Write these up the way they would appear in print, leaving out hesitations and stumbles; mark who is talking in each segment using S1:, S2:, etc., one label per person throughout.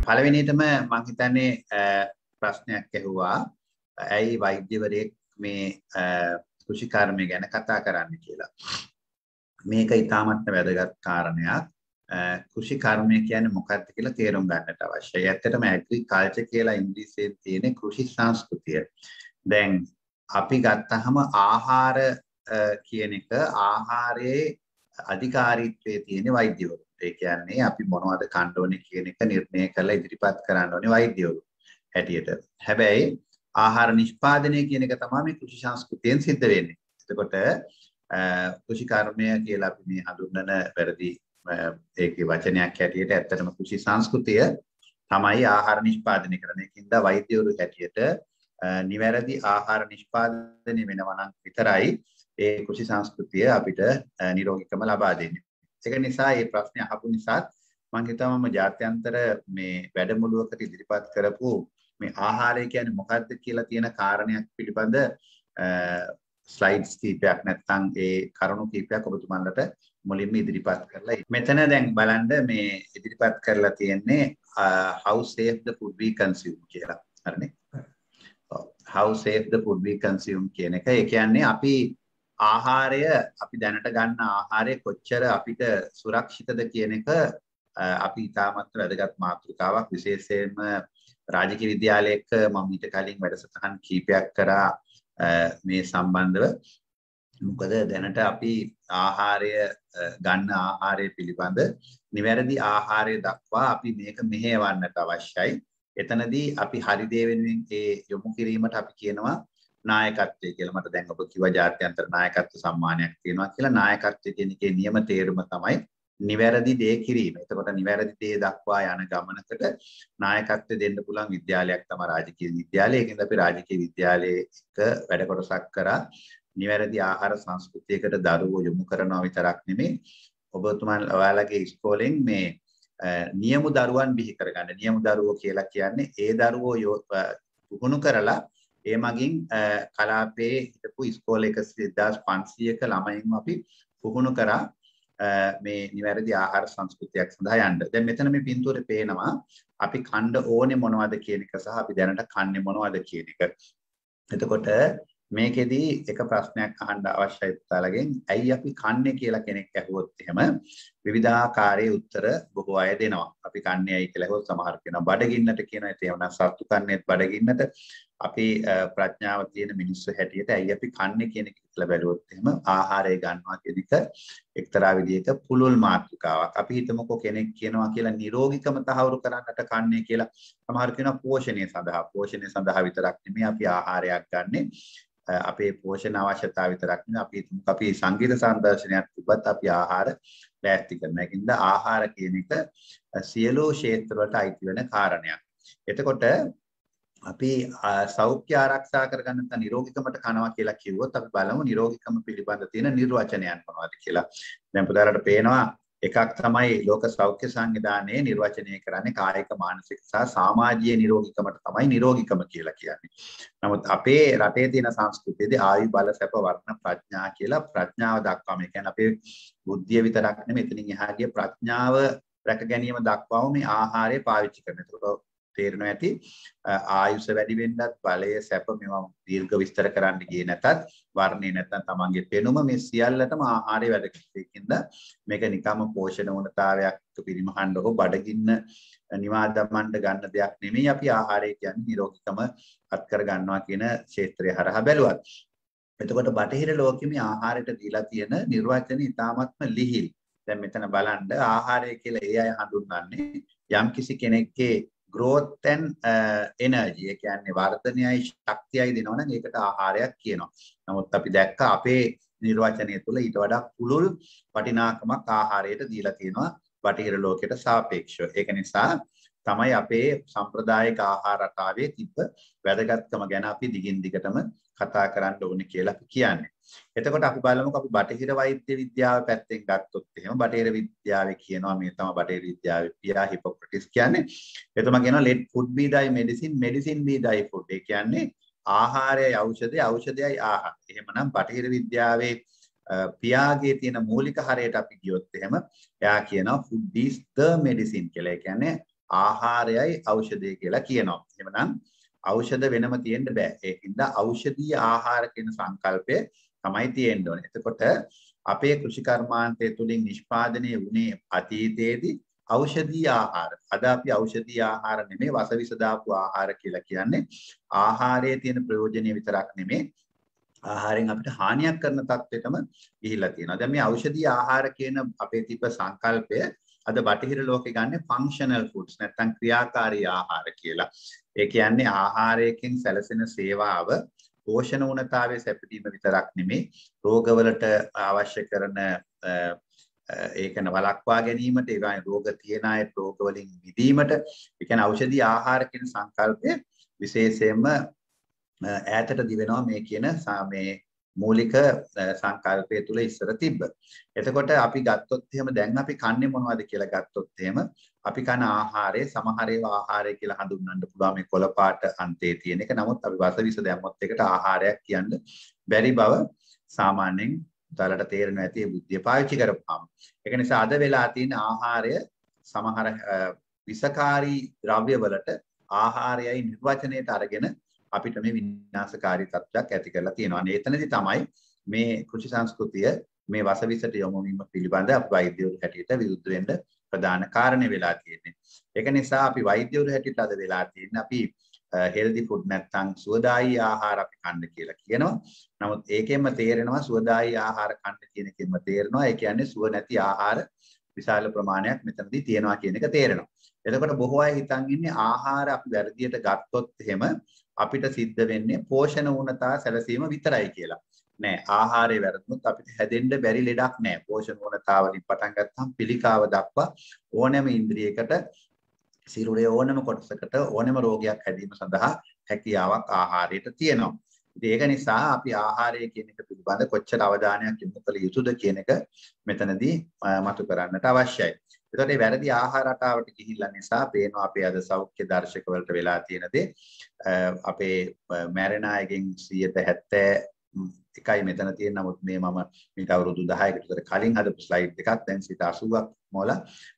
S1: පළවෙනියටම මම හිතන්නේ ප්‍රශ්නයක් ඇහුවා ඇයි වෛද්‍යවරයෙක් මේ කෘෂිකර්මය ගැන කතා කරන්න කියලා. මේක ඉතාමත් වැදගත් කාරණයක්. කෘෂිකර්මය කියන්නේ මොකක්ද කියලා තේරුම් ගන්නට අවශ්‍යයි. ඇත්තටම ඇග්‍රිකල්චර් කියලා ඉංග්‍රීසියෙන් තියෙන කෘෂි සංස්කෘතිය. දැන් අපි ගත්තහම ආහාර කියන එක ආහාරයේ අධිකාරීත්වයේ තියෙන වෛද්‍යවරු. ඒ කියන්නේ අපි මොනවද කන්න ඕනේ කියන එක නිර්ණය කරලා ඉදිරිපත් කරන්න ඕනේ වෛද්‍යවරු හැටියට. හැබැයි ආහාර නිෂ්පාදනය කියන එක තමයි මේ කෘෂි සංස්කෘතියෙන් සිද්ධ වෙන්නේ. එතකොට කෘෂිකර්මය කියලා අපි මේ හඳුන්වන වැරදි ඒකේ වචනයක් හැටියට ඇත්තටම කෘෂි සංස්කෘතිය තමයි ආහාර නිෂ්පාදනය කරන එකකින්ද වෛද්‍යවරු හැටියට නිවැරදි ආහාර නිෂ්පාදනය වෙනවා නම් විතරයි ඒ කෘෂි සංස්කෘතිය අපිට නිරෝගීකම ලබා දෙන්නේ. ඒක නිසා මේ ප්‍රශ්නේ අහපු නිසා මම හිතුවා මම ජාත්‍යන්තර මේ වැඩමුළුවකට ඉදිරිපත් කරපු මේ ආහාරය කියන්නේ මොකක්ද කියලා තියෙන කාරණයක් පිළිබඳ ස්ලයිඩ්ස් කීපයක් නැත්නම් ඒ කරුණු කීපයක් ඔබතුමන්ලට මුලින්ම ඉදිරිපත් කරලා මෙතන දැන් බලන්න මේ ඉදිරිපත් කරලා තියෙන්නේ how safe the food we consume කියලා. හරිනේ? how safe the food we consume කියන එක. ඒ කියන්නේ අපි ආහාරය අපි දැනට ගන්න ආහාරය කොච්චර අපිට සුරක්ෂිතද කියන එක අපි ඉතාමත් වැදගත් මාතෘකාවක්. විශේෂයෙන්ම රාජකීය විද්‍යාලයක මම ඊට කලින් වැඩසටහන් කීපයක් කරා මේ සම්බන්ධව. මොකද දැනට අපි ආහාරය ගන්න ආහාරය පිළිබඳ නිවැරදි ආහාරය දක්වා අපි මේක මෙහෙයවන්නට අවශ්‍යයි. එතනදී අපි හරි දේ වෙනුවෙන් ඒ යොමු කිරීමට අපි කියනවා නායකත්වය කියලා. මට දැන් ඔබ කිව්වා ජාත්‍යන්තර නායකත්ව සම්මානයක් තියෙනවා කියලා. නායකත්වය කියන එකේ නියම තේරුම තමයි නිවැරදි දේ කිරීම. එතකොට නිවැරදි දේ දක්වා යන ගමනකට නායකත්වය දෙන්න පුළුවන් විද්‍යාලයක් තමයි රාජකීය විද්‍යාලය. ඒකෙන්ද අපි රාජකීය විද්‍යාලයක වැඩ කොටසක් කරා නිවැරදි ආහාර සංස්කෘතියකට දරුවෝ යොමු කරනවා විතරක් නෙමෙයි ඔබතුමන් ඔයාලගේ ඉස්කෝලෙන් මේ නියම දරුවන් බිහි කරගන්න. නියම දරුවෝ කියලා කියන්නේ ඒ දරුවෝ පුහුණු කරලා ඒ මගින් කලාපයේ හිටපු ඉස්කෝල 1500ක ළමයින්ව අපි පුහුණු කරා මේ නිවැරදි ආහාර සංස්කෘතියක් සඳහා යන්න. දැන් මෙතන මේ පින්තූරේ පේනවා අපි කන්න ඕනේ මොනවද කියන එක සහ අපි දැනට කන්නේ මොනවද කියන එක. එතකොට මේකෙදී එක ප්‍රශ්නයක් අහන්න අවශ්‍යයි පුතාලගෙන්. ඇයි අපි කන්නේ කියලා කෙනෙක් අහුවොත් එහෙම විවිධාකාරයේ උත්තර බොහෝ අය දෙනවා. අපි කන්නේ ඇයි කියලා අහුවොත් සමහර කෙනා බඩගින්නට කියනවා. ඒ වුණා සත්තු කන්නේත් බඩගින්නට. අපි ප්‍රඥාව තියෙන මිනිස්සු හැටියට ඇයි අපි කන්නේ කියන එක කියලා බැලුවොත් එහෙම ආහාරය ගන්නවා කියන එක එක්තරා විදිහක පුළුල් මාතෘකාවක්. අපි හිතමුකෝ කෙනෙක් කියනවා කියලා නිරෝගීකම තහවුරු කරන්නට කන්නේ කියලා. සමහර කෙනා පෝෂණය සඳහා. පෝෂණය සඳහා විතරක් නෙමෙයි අපි ආහාරයක් ගන්නෙ. අපේ පෝෂණ අවශ්‍යතාව විතරක් නෙවෙයි අපි සංගීත සංදර්ශනයක් තිබ්බත් අපි ආහාර ලෑස්ති කරන එකකින්ද ආහාර කියන එක සියලු ක්ෂේත්‍ර වලට අයිති වෙන කාරණයක්. එතකොට අපි සෞඛ්‍ය ආරක්ෂා කරගන්න නැත්නම් නිරෝගීකමට කනවා කියලා කිව්වොත් අපි බලමු නිරෝගීකම පිළිබඳ තියෙන නිර්වචනයන් මොනවද කියලා. දැන් පුතාලට පේනවා එකක් තමයි ලෝක සෞඛ්‍ය සංවිධානයේ නිර්වචනය කරන්නේ කායික මානසික සහ සමාජීය නිරෝගීකමට තමයි නිරෝගීකම කියලා කියන්නේ. නමුත් අපේ රටේ තියෙන සංස්කෘතියේදී ආයු බල සැප වර්ණ ප්‍රඥා කියලා ප්‍රඥාව දක්වාම ඒ කියන්නේ අපේ බුද්ධිය විතරක් නෙමෙයි එතනින් එහා ගිය ප්‍රඥාව රැක ගැනීම දක්වාම මේ ආහාරය පාවිච්චි කරනවා. ඒකට තේරෙනවා ඇති ආයුෂ වැඩි වෙන්නත් බලය සැප මේවා දීර්ඝ විස්තර කරන්න ගියේ නැතත් වර්ණේ නැත්නම් තමන්ගේ පෙනුම මේ සියල්ලටම ආහාරය වැදගත්. ඒකින්ද මේක නිකම්ම පෝෂණ වුණතාවයක් පිරිමහන්න හෝ බඩගින්න නිවා දමන්න ගන්න දෙයක් නෙමෙයි. අපි ආහාරය කියන්නේ නිරෝගීකම අත් කර ගන්නවා කියන ක්ෂේත්‍රය හරහා බැලුවත්. එතකොට බටහිර ලෝකෙ මේ ආහාරයට දීලා තියෙන නිර්වචන ඉතාමත්ම ලිහිල්. දැන් මෙතන බලන්න ආහාරය කියලා ඒ අය හඳුන්වන්නේ යම්කිසි කෙනෙක්ගේ growth and energy ඒ කියන්නේ වර්ධනයයි ශක්තියයි දෙනවනම් ඒකට ආහාරයක් කියනවා. නමුත් අපි දැක්ක අපේ නිර්වචනය තුළ ඊට වඩා පුළුල් වටිනාකමක් ආහාරයට දීලා තියෙනවා බටහිර ලෝකයට සාපේක්ෂව. ඒක නිසා තමයි අපේ සම්ප්‍රදායික ආහාර රටාවේ තිබ්බ වැදගත්කම ගැන අපි දිගින් දිගටම කතා කරන්න ඕනේ කියලා අපි කියන්නේ. එතකොට අපි බලමුකෝ අපි බටහිර වෛද්‍ය විද්‍යාව පැත්තෙන් ගත්තොත් එහෙම බටහිර විද්‍යාවේ කියනවා මේ තමයි බටහිර විද්‍යාවේ පියා හිපොක්‍රටිස් කියන්නේ. එතුමා කියනවා let food be thy medicine, medicine be thy food. ඒ කියන්නේ ආහාරයයි ඖෂධය, ඖෂධයයි ආහාර. එහෙමනම් බටහිර විද්‍යාවේ පියාගේ තියෙන මූලික හරයට අපි ගියොත් එහෙම එයා කියනවා food is the medicine කියලා. ඒ කියන්නේ ආහාරයයි ඖෂධය කියලා කියනවා. එhmenan ඖෂධ වෙනම තියෙන්න බෑ. ඒකින්ද ඖෂධීය ආහාර කියන සංකල්පය තමයි තියෙන්න ඕනේ. එතකොට අපේ කෘෂි කර්මාන්තය තුලින් නිෂ්පාදනය වුණේ අතීතයේදී ඖෂධීය ආහාර. අද අපි ඖෂධීය ආහාර නෙමෙයි වසවිස දාපු ආහාර කියලා කියන්නේ. ආහාරයේ තියෙන ප්‍රයෝජනෙ විතරක් නෙමෙයි ආහාරයෙන් අපිට හානියක් කරන තත්ත්වෙටම ගිහිල්ලා තියෙනවා. දැන් මේ ඖෂධීය ආහාර කියන අපේ තිබ්බ සංකල්පය අද බටහිර ලෝකේ ගන්න ෆන්ක්ෂනල් ෆුඩ්ස් නැත්නම් ක්‍රියාකාරී ආහාර කියලා. ඒ කියන්නේ ආහාරයෙන් සැලසෙන සේවාව පෝෂණ උණතාවයේ සැපදීම විතරක් නෙමෙයි රෝගවලට අවශ්‍ය කරන ඒකන වළක්වා ගැනීමට ඒ වගේ රෝග තියෙන අය රෝග වලින් මිදීමට ඒ කියන්නේ ඖෂධීය ආහාර කියන සංකල්පය විශේෂයෙන්ම ඈතට දිවෙනවා මේ කියන මේ මූලික සංකල්පය තුල ඉස්සර තිබ්බ. එතකොට අපි ගත්තොත් එහෙම දැන් අපි කන්නේ මොනවද කියලා ගත්තොත් එහෙම අපි කන ආහාරයේ සමහර ඒවා ආහාරය කියලා හඳුන්වන්න පුළුවන් මේ කොළ පාට අන්තයේ තියෙන එක. නමුත් අපි වසවිස දැම්මොත් ඒකට ආහාරයක් කියන්න බැරි බව සාමාන්‍යයෙන් උදාලට තේරෙනවා ඇති බුද්ධිය පාවිච්චි කරපුවාම. ඒක නිසා අද වෙලා තියෙන ආහාරය සමහර විසකාරී ද්‍රව්‍ය වලට ආහාරයයි නිර්වචනයට අරගෙන අපිට මේ විනාශකාරී තත්ත්වයක් ඇති කරලා තියෙනවා. අනේ එතනදී තමයි මේ කෘෂි සංස්කෘතිය මේ වසවිසට යොමු වීම පිළිබඳ අපි වෛද්‍යවරු හැටියට විරුද්ධ වෙන්න ප්‍රධාන කාරණේ වෙලා තියෙන්නේ. ඒක නිසා අපි වෛද්‍යවරු හැටියට අද වෙලා තියෙන්නේ අපි හෙල්දි ෆුඩ් නැත්නම් සුවදායී ආහාර අපි කන්න කියලා කියනවා. නමුත් ඒකෙන්ම තේරෙනවා සුවදායී ආහාර කන්න කියන එකෙන්ම තේරෙනවා ඒ කියන්නේ සුව නැති ආහාර විශාල ප්‍රමාණයක් මෙතනදී තියෙනවා කියන එක තේරෙනවා. එතකොට බොහෝ අය හිතන් ඉන්නේ ආහාර අපි වැරදියට ගත්තොත් එහෙම අපිට සිද්ධ වෙන්නේ පෝෂණ ඌනතා සැලසීම විතරයි කියලා. නෑ ආහාරය වැරදුනොත් අපිට හැදෙන්න බැරි ලෙඩක් නෑ. පෝෂණ ඌනතා වලින් පටන් ගත්තම පිළිකාව දක්වා ඕනෑම ඉන්ද්‍රියයකට සිරුරේ ඕනෑම කොටසකට ඕනෑම රෝගයක් හැදීම සඳහා හැකියාවක් ආහාරයට තියෙනවා. ඉතින් ඒක නිසා අපි ආහාරය කියන එක පිළිබඳ කොච්චර අවධානයක් යොමු කළ යුතුද කියන එක මෙතනදී මතු කරන්නට අවශ්‍යයි. එතකොට මේ වැරදි ආහාර රටාවට ගිහිල්ලා නිසා පේනවා අපේ අද සෞඛ්‍ය දර්ශක වලට වෙලා තියෙන දේ අපේ මැරෙන අයගෙන් 71යි මෙතන තියෙන නමුත් මේ මම මේක අවුරුදු 10කට විතර කලින් හදපු ස්ලයිඩ් එකක් දැන් 80ක් මොල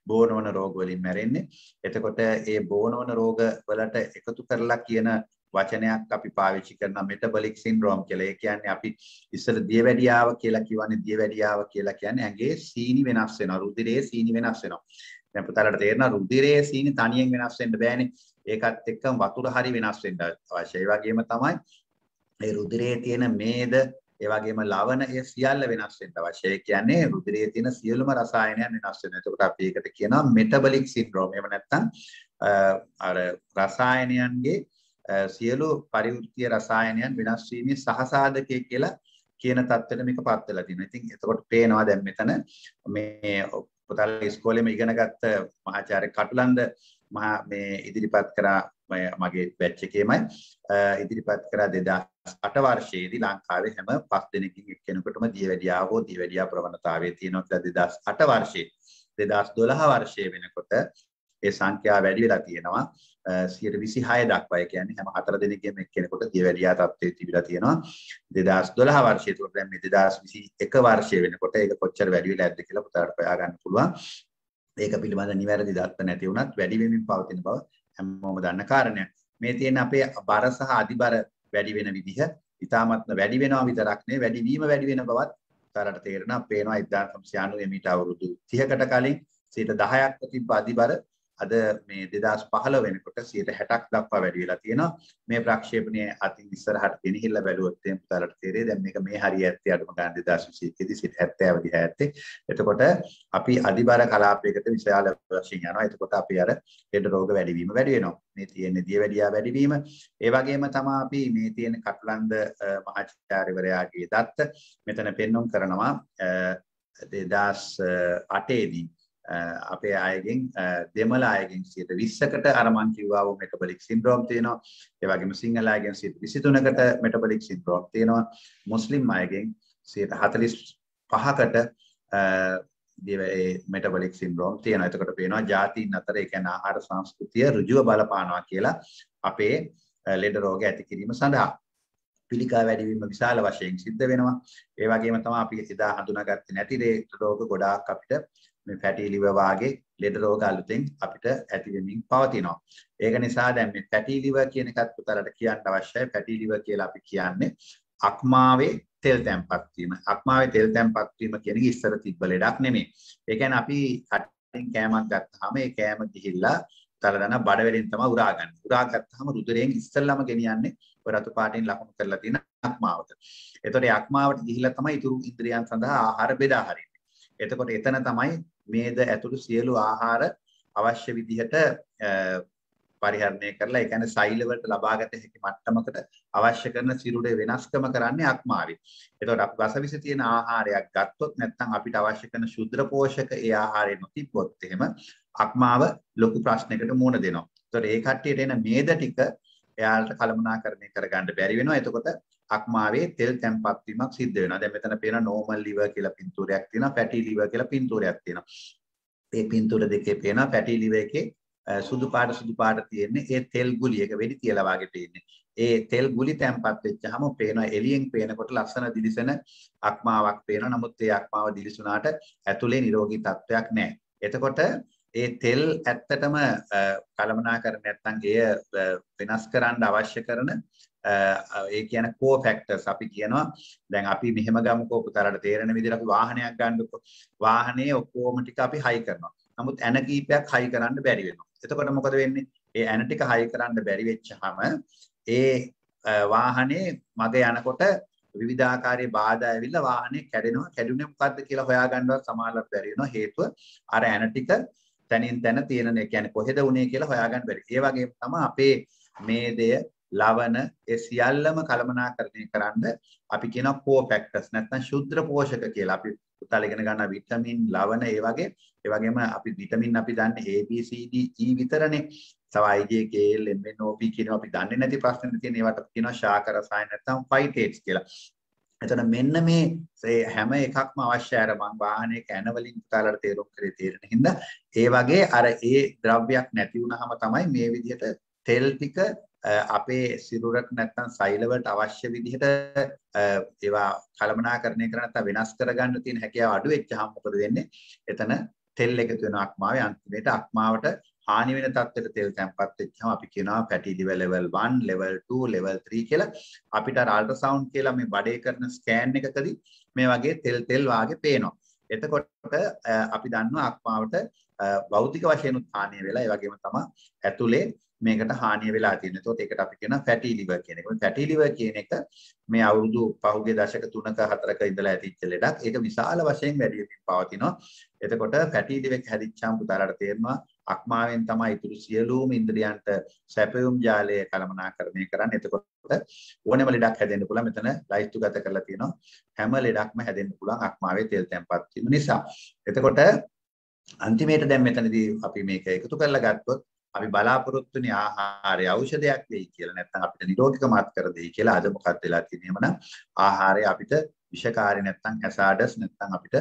S1: බෝනවන රෝග වලින් මැරෙන්නේ. එතකොට ඒ බෝනවන රෝග වලට එකතු කරලා කියන වචනයක් අපි පාවිච්චි කරන මෙටබොලික් සින්ඩ්‍රෝම් කියලා. ඒ කියන්නේ අපි ඉස්සර දියවැඩියාව කියලා කියවනේ දියවැඩියාව කියලා කියන්නේ ඇඟේ සීනි වෙනස් වෙනවා. රුධිරයේ සීනි වෙනස් වෙනවා. දැන් පුතාලට තේරෙනවා රුධිරයේ සීනි තනියෙන් වෙනස් වෙන්න බෑනේ. ඒකත් එක්කම වතුර හරි වෙනස් වෙන්න අවශ්‍යයි. ඒ වගේම තමයි ඒ රුධිරයේ තියෙන මේද ඒ වගේම ලවණ ඒ සියල්ල වෙනස් වෙන්න අවශ්‍යයි. ඒ කියන්නේ රුධිරයේ තියෙන සියලුම රසායනයන් වෙනස් වෙනවා. එතකොට අපි ඒකට කියනවා මෙටබොලික් සින්ඩ්‍රෝම්. එහෙම නැත්නම් අර රසායනයන්ගේ සියලු පරිවෘත්තීය රසායනයන් වෙනස් වීමේ සහසාධකය කියලා කියන தත්ත්වෙට මේකපත් වෙලා තියෙනවා. ඉතින් එතකොට පේනවා දැන් මෙතන මේ පුතාලා ඉස්කෝලේම ඉගෙනගත්ත මහාචාර්ය කටුලන්ද මේ ඉදිරිපත් කරා මගේ බැච් එකේමයි ඉදිරිපත් කරා 2008 වර්ෂයේදී ලංකාවේ හැම 5 දෙනෙක්ගෙන් එක්කෙනෙකුටම දියවැඩියාව හෝ දියවැඩියා ප්‍රවණතාවය තියෙනවා කියලා 2008 වර්ෂයේ 2012 වර්ෂයේ වෙනකොට ඒ සංඛ්‍යාව වැඩි වෙලා තියෙනවා 126 දක්වා. ඒ කියන්නේ හැම 4 දෙනෙක්ගෙන් එක්කෙනෙකුට දියවැඩියා තත්ත්වයේ තිබිලා තියෙනවා 2012 වර්ෂයේ. ඒකට දැන් මේ 2021 වර්ෂයේ වෙනකොට ඒක කොච්චර වැඩි වෙලා ඇද්ද කියලා පුතාට හොයා ගන්න පුළුවන්. ඒක පිළිබඳ නිවැරදි දත්ත නැති වුණත් වැඩි වෙමින් පවතින බව හැමෝම දන්න කාරණයක්. මේ තියෙන අපේ බර සහ අධිබර වැඩි වෙන විදිහ ඉතාමත්ම වැඩි වෙනවා විතරක් නෙවෙයි වැඩි වීම වැඩි වෙන බවත් උතාලට තේරෙනවා. පේනවා 1990 මීට අවුරුදු 30කට කලින් 10%ක් තිබ්බ අධිබර අද මේ 2015 වෙනකොට 60%ක් දක්වා වැඩි වෙලා තියෙනවා. මේ ප්‍රක්ෂේපණයේ අතින් ඉස්සරහට ගෙනහිල්ලා බැලුවොත් එහෙනම් පුතාලට තේරෙයි දැන් මේක මේ හරිය ඇත්තේ අඩුම ගන්න 2021 දී 70 දිහා ඇත්තේ. එතකොට අපි අධිබර කලාපයකට විශාල වශයෙන් යනවා. එතකොට අපි අර ලෙඩ රෝග වැඩිවීම වැඩි වෙනවා. මේ තියෙන දියවැඩියා වැඩිවීම. ඒ වගේම තමයි අපි මේ තියෙන කටුලන්ද මහාචාර්යවරයාගේ දත්ත මෙතන පෙන්වුම් කරනවා 2008 දී අපේ අයගෙන් දෙමළ අයගෙන් 20%කට අර මං කිව්වා වූ මෙටබොලික් සින්ඩ්‍රෝම් තියෙනවා. ඒ වගේම සිංහල අයගෙන් 23%කට මෙටබොලික් සින්ඩ්‍රෝම් තියෙනවා. මුස්ලිම් අයගෙන් 45%කට මෙටබොලික් සින්ඩ්‍රෝම් තියෙනවා. එතකොට පේනවා ජාතීන් අතර ඒ කියන්නේ ආහාර සංස්කෘතිය ඍජුව බලපානවා කියලා අපේ ලෙඩ රෝග ඇති කිරීම සඳහා. පිළිකා වැඩිවීම විශාල වශයෙන් සිද්ධ වෙනවා. ඒ වගේම තමයි අපි එදා හඳුනාගත්තේ නැති රෝග ගොඩාක් අපිට මේ ෆැටි liver වාගේ ලෙඩ රෝග අලුතෙන් අපිට ඇති වෙමින් පවතිනවා. ඒක නිසා දැන් මේ ෆැටි liver කියන එකත් පුතාලට කියන්න අවශ්‍යයි. ෆැටි liver කියලා අපි කියන්නේ අක්මාවේ තෙල් තැම්පත් වීම. අක්මාවේ තෙල් තැම්පත් වීම කියන එක ඉස්සර තිබ්බ ලෙඩක් නෙමෙයි. ඒ කියන්නේ අපි කටින් කෑමක් ගත්තාම ඒ කෑම ගිහිල්ලා තලදන බඩ වලින් තමයි උරාගන්නේ. උරා ගත්තාම රුධිරයෙන් ඉස්සෙල්ලාම ගෙනියන්නේ ඔය රතු පාටින් ලකුණු කරලා තියෙන අක්මාවට. එතකොට ඒ අක්මාවට ගිහිල්ලා තමයි ඊතුරු ඉන්ද්‍රියයන් සඳහා ආහාර බෙදා හරින්නේ. එතකොට එතන තමයි මේද ඇතුළු සියලු ආහාර අවශ්‍ය විදිහට පරිහරණය කරලා ඒ කියන්නේ සෛල වලට ලබාගත හැකි මට්ටමකට අවශ්‍ය කරන සිරුරේ වෙනස්කම කරන්නේ අක්මාවේ. එතකොට අපි වසවිස තියෙන ආහාරයක් ගත්තොත් නැත්නම් අපිට අවශ්‍ය කරන ශුද්ධ පෝෂක ඒ ආහාරය නොතිබ්බොත් එහෙම අක්මාව ලොකු ප්‍රශ්නයකට මුහුණ දෙනවා. එතකොට ඒ කට්ටියට එන මේද ටික එයාලට කළමනාකරණය කරගන්න බැරි වෙනවා. එතකොට අක්මාවේ තෙල් තැම්පත් වීමක් සිද්ධ වෙනවා. දැන් මෙතන පේන normal liver කියලා පින්තූරයක් තියෙනවා, fatty liver කියලා පින්තූරයක් තියෙනවා. මේ පින්තූර දෙකේ පේන fatty liver එකේ සුදු පාට තියෙන්නේ ඒ තෙල් ගුලි එක වෙඩි තියලා වාගේ පේන්නේ. ඒ තෙල් ගුලි තැම්පත් වෙච්චාම පේන එළියෙන් පේනකොට ලස්සන දිලිසෙන අක්මාවක් පේනවා. නමුත් ඒ අක්මාව දිලිසුණාට ඇතුලේ නිරෝගී තත්වයක් නැහැ. එතකොට ඒ තෙල් ඇත්තටම කළමනාකරණය නැත්නම් එය වෙනස් කරන්න අවශ්‍ය කරන ඒ කියන කෝ ෆැක්ටර්ස් අපි කියනවා. දැන් අපි මෙහෙම ගමුකෝ පුතාලට තේරෙන විදිහට අපි වාහනයක් ගන්නකො. වාහනේ ඔක්කොම ටික අපි හයි කරනවා. නමුත් ඇන කීපයක් හයි කරන්න බැරි වෙනවා. එතකොට මොකද වෙන්නේ? ඒ ඇන ටික හයි කරන්න බැරි වෙච්චාම ඒ වාහනේ මග යනකොට විවිධාකාරයේ බාධා ඇවිල්ලා වාහනේ කැඩෙනවා. කැඩුනේ මොකද්ද කියලා හොයාගන්නවත් සමහරවිට බැරි වෙනවා. හේතුව අර ඇන ටික තනින් තන තියෙන ඒ කියන්නේ කොහෙද උනේ කියලා හොයාගන්න බැරි. ඒ වගේම තමයි අපේ මේදය ලවණ ඒ සියල්ලම කළමනාකරණය කරන්න අපි කියනවා කෝ ෆැක්ටර්ස් නැත්නම් ශුද්ධ පෝෂක කියලා. අපි පුතාලා ඉගෙන ගන්න විටමින් ලවණ ඒ වගේම අපි විටමින් අපි දන්නේ A B C D E විතරනේ. තව I J K L M N O P කියනවා අපි දන්නේ නැති ප්‍රශ්න තියෙන ඒවට කියනවා ශාක රසායන නැත්නම් ෆයිටේට්ස් කියලා. එතන මෙන්න මේ හැම එකක්ම අවශ්‍යයි. අර මං වාහනේ කැන වලින් පුතාලාට තේරුම් කරේ තේරෙන හින්දා ඒ වගේ අර ඒ ද්‍රව්‍යයක් නැති වුනහම තමයි මේ විදිහට තෙල් ටික අපේ සිරුරට නැත්නම් සෛලවලට අවශ්‍ය විදිහට ඒවා කළමනාකරණය කරන නැත්නම් වෙනස් කරගන්න තියෙන හැකියාව අඩු වෙච්චාම මොකද වෙන්නේ? එතන තෙල් එකතු වෙන අක්මාවේ අන්තිමේට අක්මාවට හානි වෙන තත්ත්වයට තෙල් තැම්පත් වෙච්චාම අපි කියනවා fatty liver level 1, level 2, level 3 කියලා. අපිට අර අල්ට්‍රාසවුන්ඩ් කියලා මේ බඩේ කරන ස්කෑන් එකකදී මේ වගේ තෙල් වාගේ පේනවා. එතකොට අපි දන්නවා අක්මාවට භෞතික වශයෙන් හානිය වෙලා ඒ වගේම තමයි ඇතුලේ මේකට හානිය වෙලා තියෙනවා. ඒකත් ඒකට අපි කියනවා fatty liver කියන එක. fatty liver කියන එක මේ අවුරුදු පහුගිය දශක 3ක 4ක ඉඳලා ඇතිච්ච ලෙඩක්. ඒක විශාල වශයෙන් වැඩි වෙමින් පවතිනවා. එතකොට fatty liver එක හැදිච්චාම පුතාලාට තේරෙනවා අක්මාවෙන් තමයි ඊටු සියලුම ඉන්ද්‍රියන්ට සැපයුම් ජාලය කළමනාකරණය කරන්නේ. එතකොට ඕනෑම ලෙඩක් හැදෙන්න පුළුවන්. මෙතන ලයිස්තුගත කරලා තියෙනවා. හැම ලෙඩක්ම හැදෙන්න පුළුවන් අක්මාවේ තෙල් තැම්පත් වීම නිසා. එතකොට අන්තිමේට දැන් මෙතනදී අපි මේක එකතු කරලා ගත්තොත් අපි බලාපොරොත්තු වෙන ආහාරය ඖෂධයක් දෙයි කියලා නැත්නම් අපිට නිරෝගීකමත් කර දෙයි කියලා අද මොකක්ද වෙලා තියෙන්නේ නම් ආහාරය අපිට විෂකාරී නැත්නම් හැසාඩස් නැත්නම් අපිට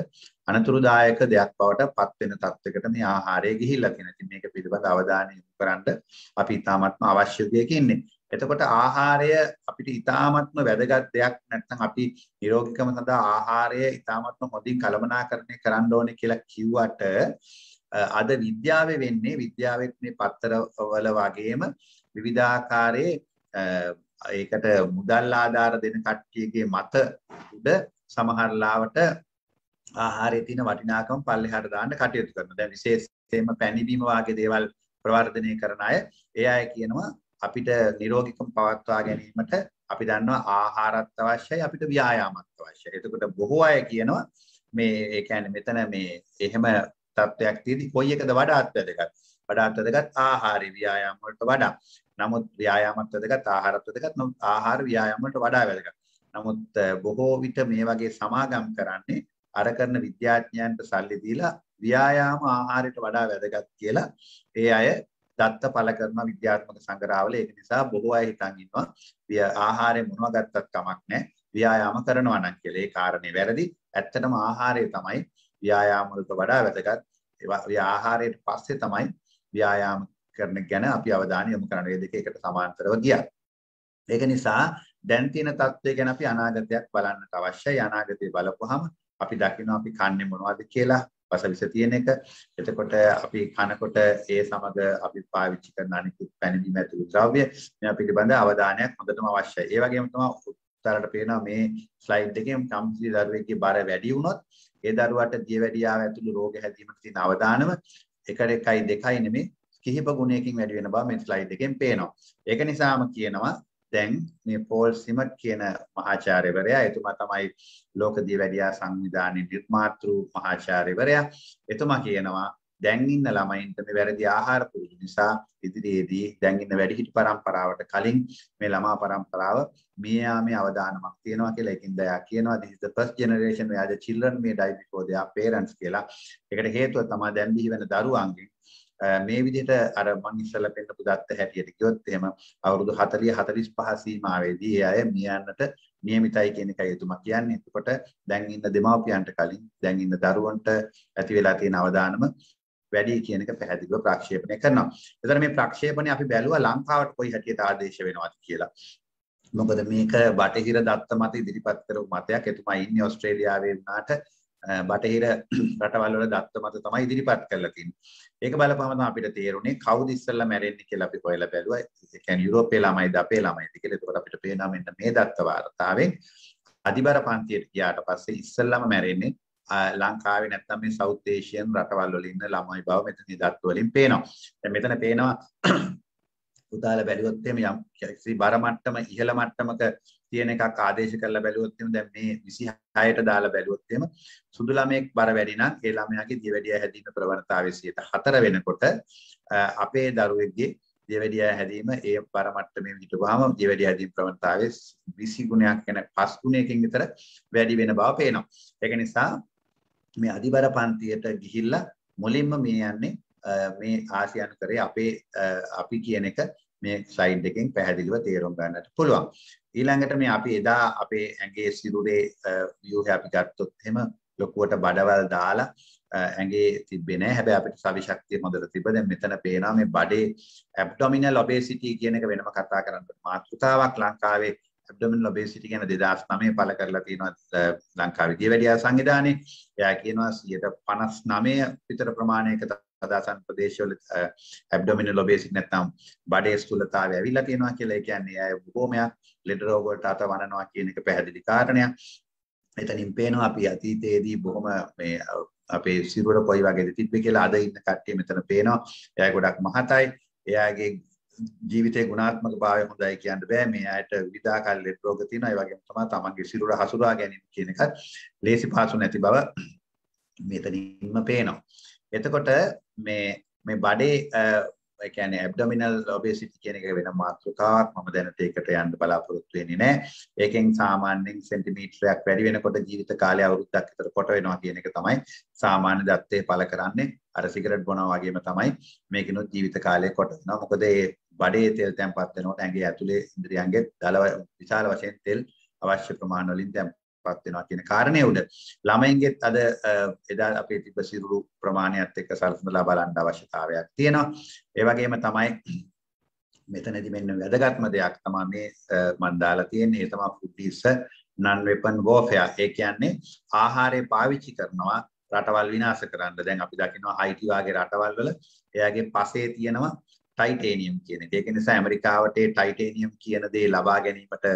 S1: අනතුරුදායක දෙයක් බවට පත් වෙන තත්යකට මේ ආහාරය ගිහිල්ලා තියෙනවා. ඉතින් මේක පිළිබඳ අවධානය යොමු කරන්න අපි ඉතාමත්ම අවශ්‍ය දෙයක ඉන්නේ. එතකොට ආහාරය අපිට ඉතාමත්ම වැදගත් දෙයක් නැත්නම් අපි නිරෝගීකම සඳහා ආහාරය ඉතාමත්ම හොඳින් කළමනාකරණය කරන්න ඕනේ කියලා කිව්වට අද විද්‍යාවේ වෙන්නේ විද්‍යාවෙත් මේ පත්තරවල වගේම විවිධාකාරයේ ඒකට මුදල් ආධාර දෙන කට්ටියගේ මත උඩ සමහර ලාවට ආහාරයේ තියෙන වටිනාකම පල්ලෙහාට දාන්න කටයුතු කරනවා. දැන් විශේෂයෙන්ම පැණිබීම වාගේ දේවල් ප්‍රවර්ධනය කරන අය ඒ අය කියනවා අපිට නිරෝගීකම පවත්වා ගැනීමට අපි දන්නවා ආහාරත් අවශ්‍යයි අපිට ව්‍යායාමත් අවශ්‍යයි. එතකොට බොහෝ අය කියනවා මේ ඒ කියන්නේ මෙතන මේ එහෙම තත්ත්වයක් තියෙදි කොයි එකද වඩාත් වැදගත්? වඩාත් වැදගත් ආහාරي ව්‍යායාම වලට වඩා. නමුත් ව්‍යායාමත් වැදගත් ආහාරත් වැදගත්. නමුත් ආහාර ව්‍යායාම වලට වඩා වැදගත්. නමුත් බොහෝ විට මේ වගේ සමාගම් කරන්නේ අර කරන විද්‍යාඥයන්ට සල්ලි දීලා ව්‍යායාම ආහාරයට වඩා වැදගත් කියලා ඒ අය දත්ත පළ කරන විද්‍යාත්මක සංග්‍රහවල. ඒක නිසා බොහෝ අය හිතන් ඉන්නවා ආහාරය මොනවා ගත්තත් කමක් නැහැ ව්‍යායාම කරනවා නම් කියලා. ඒ කාරණේ වැරදි. ඇත්තටම ආහාරය තමයි ව්‍යායාම වලට වඩා වැදගත්. ඒ ආහාරයට පස්සේ තමයි ව්‍යායාම කරන ගැන අපි අවධානය යොමු කරන්න. මේ දෙක එකට සමාන්තරව ගියා. ඒක නිසා දැන් තියෙන තත්ත්වය ගැන අපි අනාගතයක් බලන්නට අවශ්‍යයි. අනාගතේ බලපුවාම අපි දකිනවා අපි කන්නේ මොනවද කියලා. වසවිස තියෙන එක. එතකොට අපි කනකොට ඒ සමග අපි පාවිච්චි කරන අනිකුත් පැනවීම ඇතුළු ද්‍රව්‍ය මේවා පිළිබඳ අවධානයක් හොඳටම අවශ්‍යයි. ඒ වගේම තමයි උත්තරට පේනවා මේ ස්ලයිඩ් එකේ කම්පිටි දරුවෙක්ගේ බර වැඩි වුණොත් ඒ දරුවාට දියවැඩියාව ඇතුළු රෝග හැදීමට තියෙන අවදානම 1.2 නෙමෙයි කිහිප ගුණයකින් වැඩි වෙන බව මේ ස්ලයිඩ් එකෙන් පේනවා. ඒක නිසාම කියනවා දැන් මේ පෝල් සිමට් කියන මහාචාර්යවරයා එතුමා තමයි ලෝක දියවැඩියා සංවිධානයේ නිර්මාතෘ මහාචාර්යවරයා. එතුමා කියනවා දැන් ඉන්න ළමයින්ට මේ වැරදි ආහාර පුරුදු නිසා ඉදිරියේදී දැන් ඉන්න වැඩිහිටි පරම්පරාවට කලින් මේ ළමා පරම්පරාව මේ යාමේ අවදානමක් තියෙනවා කියලා. ඒකින්ද එයා කියනවා this is the first generation where the children may die before their parents කියලා. ඒකට හේතුව තමයි දැන් බිහි වෙන දරුවන්ගේ මේ විදිහට අර මං ඉස්සෙල්ලා පෙන්නපු දත්ත හැටියට කිව්වොත් එහෙම අවුරුදු 40 45 සීමාවේදී ඒ අය මියන්නට නියමිතයි කියන එකයි එතුමා කියන්නේ. එතකොට දැන් ඉන්න දෙමාපියන්ට කලින් දැන් ඉන්න දරුවන්ට ඇති වෙලා තියෙන අවදානම වැඩි කියන එක පැහැදිලිව ප්‍රක්ෂේපණය කරනවා. එතන මේ ප්‍රක්ෂේපණය අපි බැලුවා ලංකාවට කොයි හැටියට ආදේශ වෙනවද කියලා. මොකද මේක බටහිර දත්ත මත ඉදිරිපත් කරපු මතයක්. එතුමා ඉන්නේ ඕස්ට්‍රේලියාවේ වුණාට බටහිර රටවල් වල දත්ත මත තමයි ඉදිරිපත් කරලා තියෙන්නේ. ඒක බලපුවම තමයි අපිට තේරුනේ කවුද ඉස්සෙල්ලා මැරෙන්නේ කියලා අපි හොයලා බැලුවා. ඒ කියන්නේ යුරෝපයේ ළමයිද අපේ ළමයිද කියලා. ඒකෝට අපිට පේනවා මෙන්න මේ දත්ත වාර්තාවෙන් අධිබර පන්තියට ගියාට පස්සේ ඉස්සෙල්ලාම මැරෙන්නේ ලංකාවේ නැත්නම් මේ සවුත් ඒෂියන් රටවල් වල ඉන්න ළමයි බව මෙතන දත්ත වලින් පේනවා. දැන් මෙතන පේනවා උදාලා බැලුවොත් එහෙම යම් කිසි බර මට්ටම ඉහළ මට්ටමක තියෙන එකක් ආදේශ කරලා බැලුවොත් එහෙම දැන් මේ 26ට දාලා බැලුවොත් එහෙම සුදු ළමයෙක් බර වැඩි නම් ඒ ළමයාගේ දියවැඩියා හැදීම ප්‍රවණතාවය 4 වෙනකොට අපේ දරුවෙක්ගේ දියවැඩියා හැදීම ඒ බර මට්ටමේ හිටපුවාම දියවැඩියා හැදීම ප්‍රවණතාවය 20 ගුණයක් වෙන 5 ගුණයකින් විතර වැඩි වෙන බව පේනවා. ඒක නිසා මේ අධිබර පන්තියට ගිහිල්ලා මුලින්ම මේ යන්නේ මේ ආසියානු කරේ අපි කියන එක මේ ස්ලයිඩ් එකෙන් පැහැදිලිව තේරුම් ගන්නට පුළුවන්. ඊළඟට මේ අපි එදා අපේ ඇඟේ සිරුරේ ව්‍යුහ අපි ගත්තොත් එහෙම ලොකුවට බඩවල් දාලා ඇඟේ තිබ්බේ නැහැ. හැබැයි අපිට සවි ශක්තිය හොඳට තිබ්බ. දැන් මෙතන පේනවා මේ බඩේ ඇබ්ඩොමිනල් ඔබේසිටි කියන එක වෙනම කතා කරන්න මාතෘකාවක් ලංකාවේ ඇබ්ඩොමිනල් ඔබේසිටි කියන 2009 පළ කරලා තියෙනවා ලංකාවේ දියවැඩියා සංවිධානයේ. එයා කියනවා 59 විතර ප්‍රමාණයක සදාසන් ප්‍රදේශවල ඇබ්ඩොමිනල් ඔබේසිටි නැත්නම් බඩේ ස්ථූලතාවය ඇවිල්ලා තියෙනවා කියලා. ඒ කියන්නේ අය බොහෝමයක් ලෙඩ රෝග වලට අත වනනවා කියන එක පැහැදිලි කාරණයක්. එතනින් පේනවා අපි අතීතයේදී බොහොම මේ අපේ සිරුර කොයි වගේද තිබ්බේ කියලා. අද ඉන්න කට්ටිය මෙතන පේනවා. එයා ගොඩක් මහතයි. එයාගේ ජීවිතේ ගුණාත්මක භාවය හොඳයි කියන්න බෑ. මේ අයට විවිධාකාර ලෙඩ රෝග තියෙනවා. ඒ වගේම තමයි තමන්ගේ සිරුර හසුරවා ගැනීම කියන එකත් ලේසි පහසු නැති බව මෙතනින්ම පේනවා. එතකොට මේ බඩේ ඒ කියන්නේ ඇබ්ඩොමිනල් ඔබේසිටි කියන එක වෙන මාතෘකාවක්. මම දැනට ඒකට යන්න බලාපොරොත්තු වෙන්නේ නැහැ. ඒකෙන් සාමාන්‍යයෙන් සෙන්ටිමීටරයක් වැඩි වෙනකොට ජීවිත කාලය අවුරුද්දක් විතර කොට වෙනවා කියන එක තමයි සාමාන්‍ය දත්තේ පළ කරන්නේ. අර සිගරට් බොනවා වගේම තමයි මේකිනුත් ජීවිත කාලය කොට වෙනවා. මොකද ඒ බඩේ තෙල් තැන්පත් වෙනකොට ඇඟේ ඇතුලේ ඉන්ද්‍රියයන්ගේ විශාල වශයෙන් තෙල් අවශ්‍ය ප්‍රමාණ වලින් තැන්පත් වෙනවා කියන කාරණේ උඩ ළමයින්ගෙත් අද එදා අපේ තිබ්බ සිරුරු ප්‍රමාණයත් එක්ක සලසලා බලන්න අවශ්‍යතාවයක් තියෙනවා. ඒ වගේම තමයි මෙතනදී මෙන්න වැදගත්ම දෙයක් තමයි මේ මම දාලා තියෙන්නේ. ඒ තමයි food is non weapon warfare. ඒ කියන්නේ ආහාරය පාවිච්චි කරනවා රටවල් විනාශ කරන්න. දැන් අපි දකිනවා හයිටි වගේ රටවල් වල එයාගේ පසේ තියෙනවා ටයිටේනියම් කියන එක. ඒක නිසා ඇමරිකාවට ඒ ටයිටේනියම් කියන දේ ලබා ගැනීමට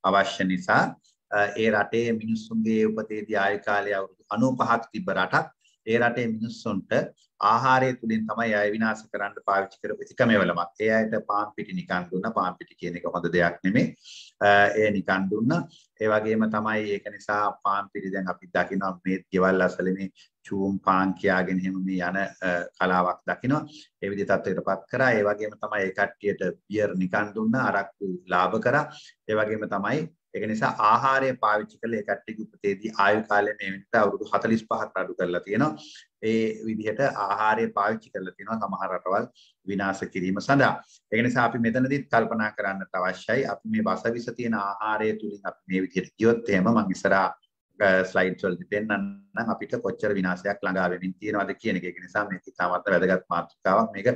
S1: අවශ්‍ය නිසා ඒ රටේ මිනිස්සුන්ගේ උපතේදී ආයු කාලය අවුරුදු 95ක් තිබ්බ රටක්. ඒ රටේ මිනිස්සුන්ට ආහාරය තුලින් තමයි අය විනාශ කරන්න පාවිච්චි කරපු එකම වෙලමක්. ඒ අයට පාන් පිටි නිකන් දුන්නා. පාන් පිටි කියන එක හොඳ දෙයක් නෙමෙයි. ඒ නිකන් දුන්නා. ඒ වගේම තමයි ඒක නිසා පාන් පිටි දැන් අපි දකිනවා මේ ගෙවල් අසලේ මේ චූම් පාන් කියාගෙන එහෙම මේ යන කලාවක් දකිනවා. ඒ විදිහ තත්ත්වයකටපත් කරා. ඒ වගේම තමයි ඒ කට්ටියට බියර් නිකන් දුන්නා. අරක්කු ලාභ කරා. ඒ වගේම තමයි ඒක නිසා ආහාරය පාවිච්චි කළ ඒ කට්ටියගේ උපතේදී ආයු කාලය මේ වෙනට අවුරුදු 45ක් අඩු කරලා තියෙනවා. ඒ විදිහට ආහාරය පාවිච්චි කරලා තියෙනවා සමහර රටවල් විනාශ කිරීම සඳහා. ඒක නිසා අපි මෙතනදිත් කල්පනා කරන්නට අවශ්‍යයි. අපි මේ වසවිස තියෙන ආහාරය තුලින් අපි මේ විදිහට ගියොත් එහෙම මම ඉස්සරහා ස්ලයිඩ්ස් වලදී පෙන්නන්නම් අපිට කොච්චර විනාශයක් ළඟා වෙමින් තියෙනවද කියන එක. ඒක නිසා මේක ඉතාමත් වැදගත් මාතෘකාවක්. මේක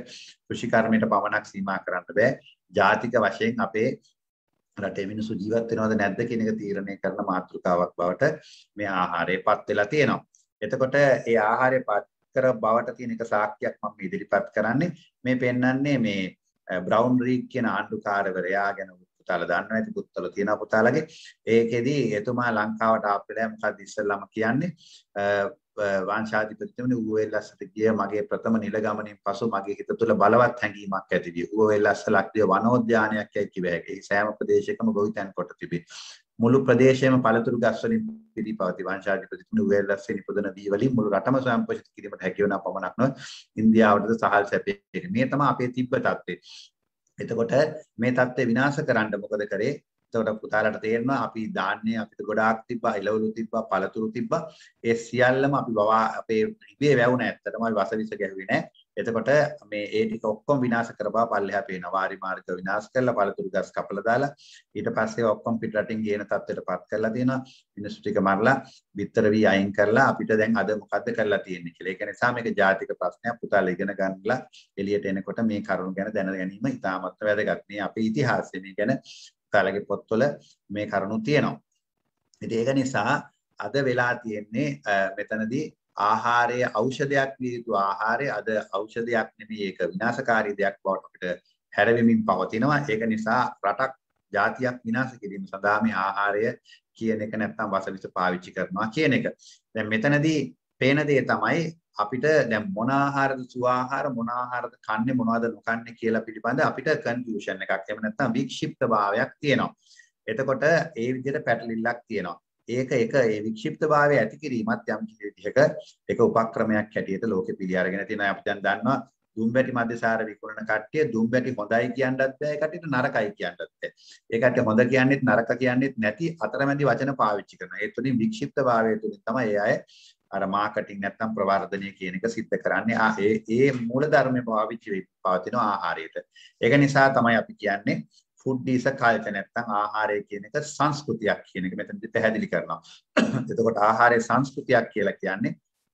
S1: කෘෂිකර්මයට පමණක් සීමා කරන්න බෑ. ජාතික වශයෙන් අපේ රටේ මිනිස්සු ජීවත් වෙනවද නැද්ද කියන එක තීරණය කරන මාතෘකාවක් බවට මේ ආහාරයපත් වෙලා තියෙනවා. එතකොට ඒ ආහාරය පත් කර බවට තියෙන එක සාක්ෂියක් මම ඉදිරිපත් කරන්නේ මේ පෙන්වන්නේ මේ බ්‍රවුන් රීග් කියන ආණ්ඩුකාරවරයා ගැන පුතාලා දන්නවා ඇති පුතල තියෙන පුතාලගේ ඒකෙදි එතුමා ලංකාවට ආපු වෙලාව මොකක්ද ඉස්සෙල්ලාම කියන්නේ වංශාධිපතිතුමනි ඌවෙල්ලස්සට ගිය මගේ ප්‍රථම නිල ගමනින් පසු මගේ හිත තුළ බලවත් හැඟීමක් ඇති විය. ඌවෙල්ලස්ස ලක්දිව වනෝද්‍යානයක් යයි කිව හැකියි. සෑම ප්‍රදේශයකම ගොවිතැන් කොට තිබේ. මුළු ප්‍රදේශයේම පළතුරු ගස් වලින් පිරී පවතී. වංශාධිපතිතුමනි ඌවෙල්ලස්සේ නිපදවන දී වලින් මුළු රටම ස්වයංපෝෂිත කිරීමට හැකි වන පමණක් නොව ඉන්දියාවටද සහල් සැපේ. මේ තමයි අපේ තිබ්බ තත්ත්වය. එතකොට මේ තත්ත්වය විනාශ කරන්න මොකද කරේ? එතකොට පුතාලට තේරෙනවා අපි ධාන්‍ය අපිට ගොඩාක් තිබ්බා, එළවලු තිබ්බා, පළතුරු තිබ්බා. ඒ සියල්ලම අපි අපේ ඉබේ වැවුණ ඇත්තටම අපි වසවිස ගැහුවේ නැහැ. එතකොට මේ ඒ ටික ඔක්කොම විනාශ කරපුවා පල්ලෙහා පේනවා. වාරි මාර්ග විනාශ කරලා පළතුරු ගස් කපලා දාලා ඊට පස්සේ ඔක්කොම පිට රටින් ගේන තත්ත්වයටපත් කරලා තියෙනවා. මිනිස්සු ටික මරලා බිත්තර වී අයින් කරලා අපිට දැන් අද මොකද්ද කරලා තියෙන්නේ කියලා. ඒක නිසා මේක ජාතික ප්‍රශ්නයක්. පුතාලා ඉගෙන ගන්නලා එළියට එනකොට මේ කරුණු ගැන දැන ගැනීම ඉතාමත් වැදගත්. මේ අපේ ඉතිහාසය මේ ගැන පුතාලගේ පොත්වල මේ කරුණු තියෙනවා. ඉතින් ඒක නිසා අද වෙලා තියෙන්නේ මෙතනදී ආහාරය ඖෂධයක් විය යුතු ආහාරය අද ඖෂධයක් නෙමෙයි ඒක විනාශකාරී දෙයක් බවට අපිට හැරෙමින් පවතිනවා. ඒක නිසා රටක් ජාතියක් විනාශ කිරීම සඳහා මේ ආහාරය කියන එක නැත්තම් වසවිස පාවිච්චි කරනවා කියන එක. දැන් මෙතනදී පේන දේ තමයි අපිට දැන් මොන ආහාරද සුව ආහාර මොන ආහාරද කන්නේ මොනවද නොකන්නේ කියලා පිළිබඳ අපිට කන්ෆියුෂන් එකක් එහෙම නැත්නම් වික්ෂිප්ත භාවයක් තියෙනවා. එතකොට ඒ විදිහට පැටලිල්ලක් තියෙනවා. ඒක ඒ වික්ෂිප්තභාවය ඇති කිරීමත් යම් කිසි විදිහක එක උපක්‍රමයක් හැටියට ලෝකෙ පිළි අරගෙන තියෙනවා. අපි දැන් දන්නවා දුම්බැටි මැදසාර විකුණන කට්ටිය දුම්බැටි හොඳයි කියන්නත් බෑ, ඒ කට්ටියට නරකයි කියන්නත් බෑ. ඒ කට්ටිය හොඳ කියන්නේත් නරක කියන්නේත් නැති අතරමැදි වචන පාවිච්චි කරනවා. ඒ තුලින් වික්ෂිප්තභාවය තුලින් තමයි ඒ අය අර මාකටිං නැත්තම් ප්‍රවර්ධනය කියන එක සිද්ධ කරන්නේ. ඒ මූලධර්මය පාවිච්චි වෙයි පවතින ආහාරයට. ඒක නිසා තමයි අපි කියන්නේ food is a culture නැත්නම් ආහාරය කියන එක සංස්කෘතියක් කියන එක මෙතනදි පැහැදිලි කරනවා. එතකොට ආහාරයේ සංස්කෘතියක් කියලා කියන්නේ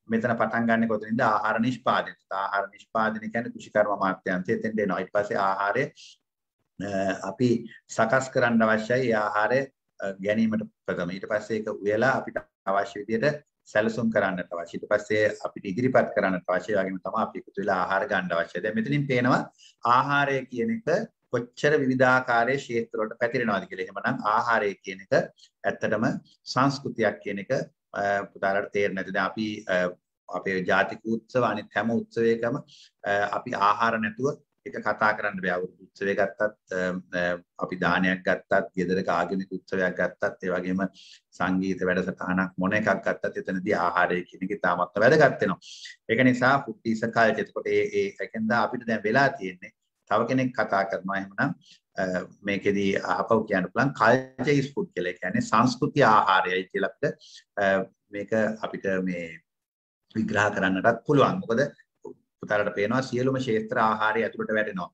S1: මෙතන පටන් ගන්න කොතනින්ද ආහාර නිෂ්පාදනය. ආහාර නිෂ්පාදනය කියන්නේ කෘෂිකර්ම අමාත්‍යාංශය එතෙන්ට එනවා. ඊට පස්සේ ආහාරය අපි සකස් කරන්න අවශ්‍යයි. ඒ ආහාරය ගැනීමට ප්‍රථම. ඊට පස්සේ ඒක උයලා අපිට අවශ්‍ය විදිහට සැලසුම් කරන්නට අවශ්‍ය. ඊට පස්සේ අපිට ඉදිරිපත් කරන්නට අවශ්‍ය. ඒ වගේම තමයි අපි එකතු වෙලා ආහාර ගන්න අවශ්‍යයි. දැන් මෙතනින් පේනවා ආහාරය කියන එක කොච්චර විවිධාකාරයේ ක්ෂේත්‍ර වලට පැතිරෙනවද කියලා. එහෙමනම් ආහාරය කියන එක ඇත්තටම සංස්කෘතියක් කියන එක පුතාලට තේරෙන්නේ නැති. දැන් අපි අපේ ජාතික උත්සව අනිත් හැම උත්සවයකම අපි ආහාර නැතුව ඒක කතා කරන්න බෑ. අවුරුදු උත්සවයක් ගත්තත් අපි දානයක් ගත්තත්, ගෙදරක ආගමික උත්සවයක් ගත්තත්, ඒ වගේම සංගීත වැඩසටහනක් මොන එකක් ගත්තත් එතනදී ආහාරය කියන එක තාමත් වැදගත් වෙනවා. ඒක නිසා food is a culture. එතකොට ඒකෙන්ද අපිට දැන් වෙලා තියෙන්නේ තව කෙනෙක් කතා කරනවා එහෙමනම් මේකෙදී අහපව් කියන්න පුළුවන් culture is food කියලා. ඒ කියන්නේ සංස්කෘතිය ආහාරයයි කියලා අපිට මේක අපිට මේ විග්‍රහ කරන්නටත් පුළුවන්. මොකද පුතාලට පේනවා සියලුම ක්ෂේත්‍ර ආහාරය ඇතුළට වැටෙනවා.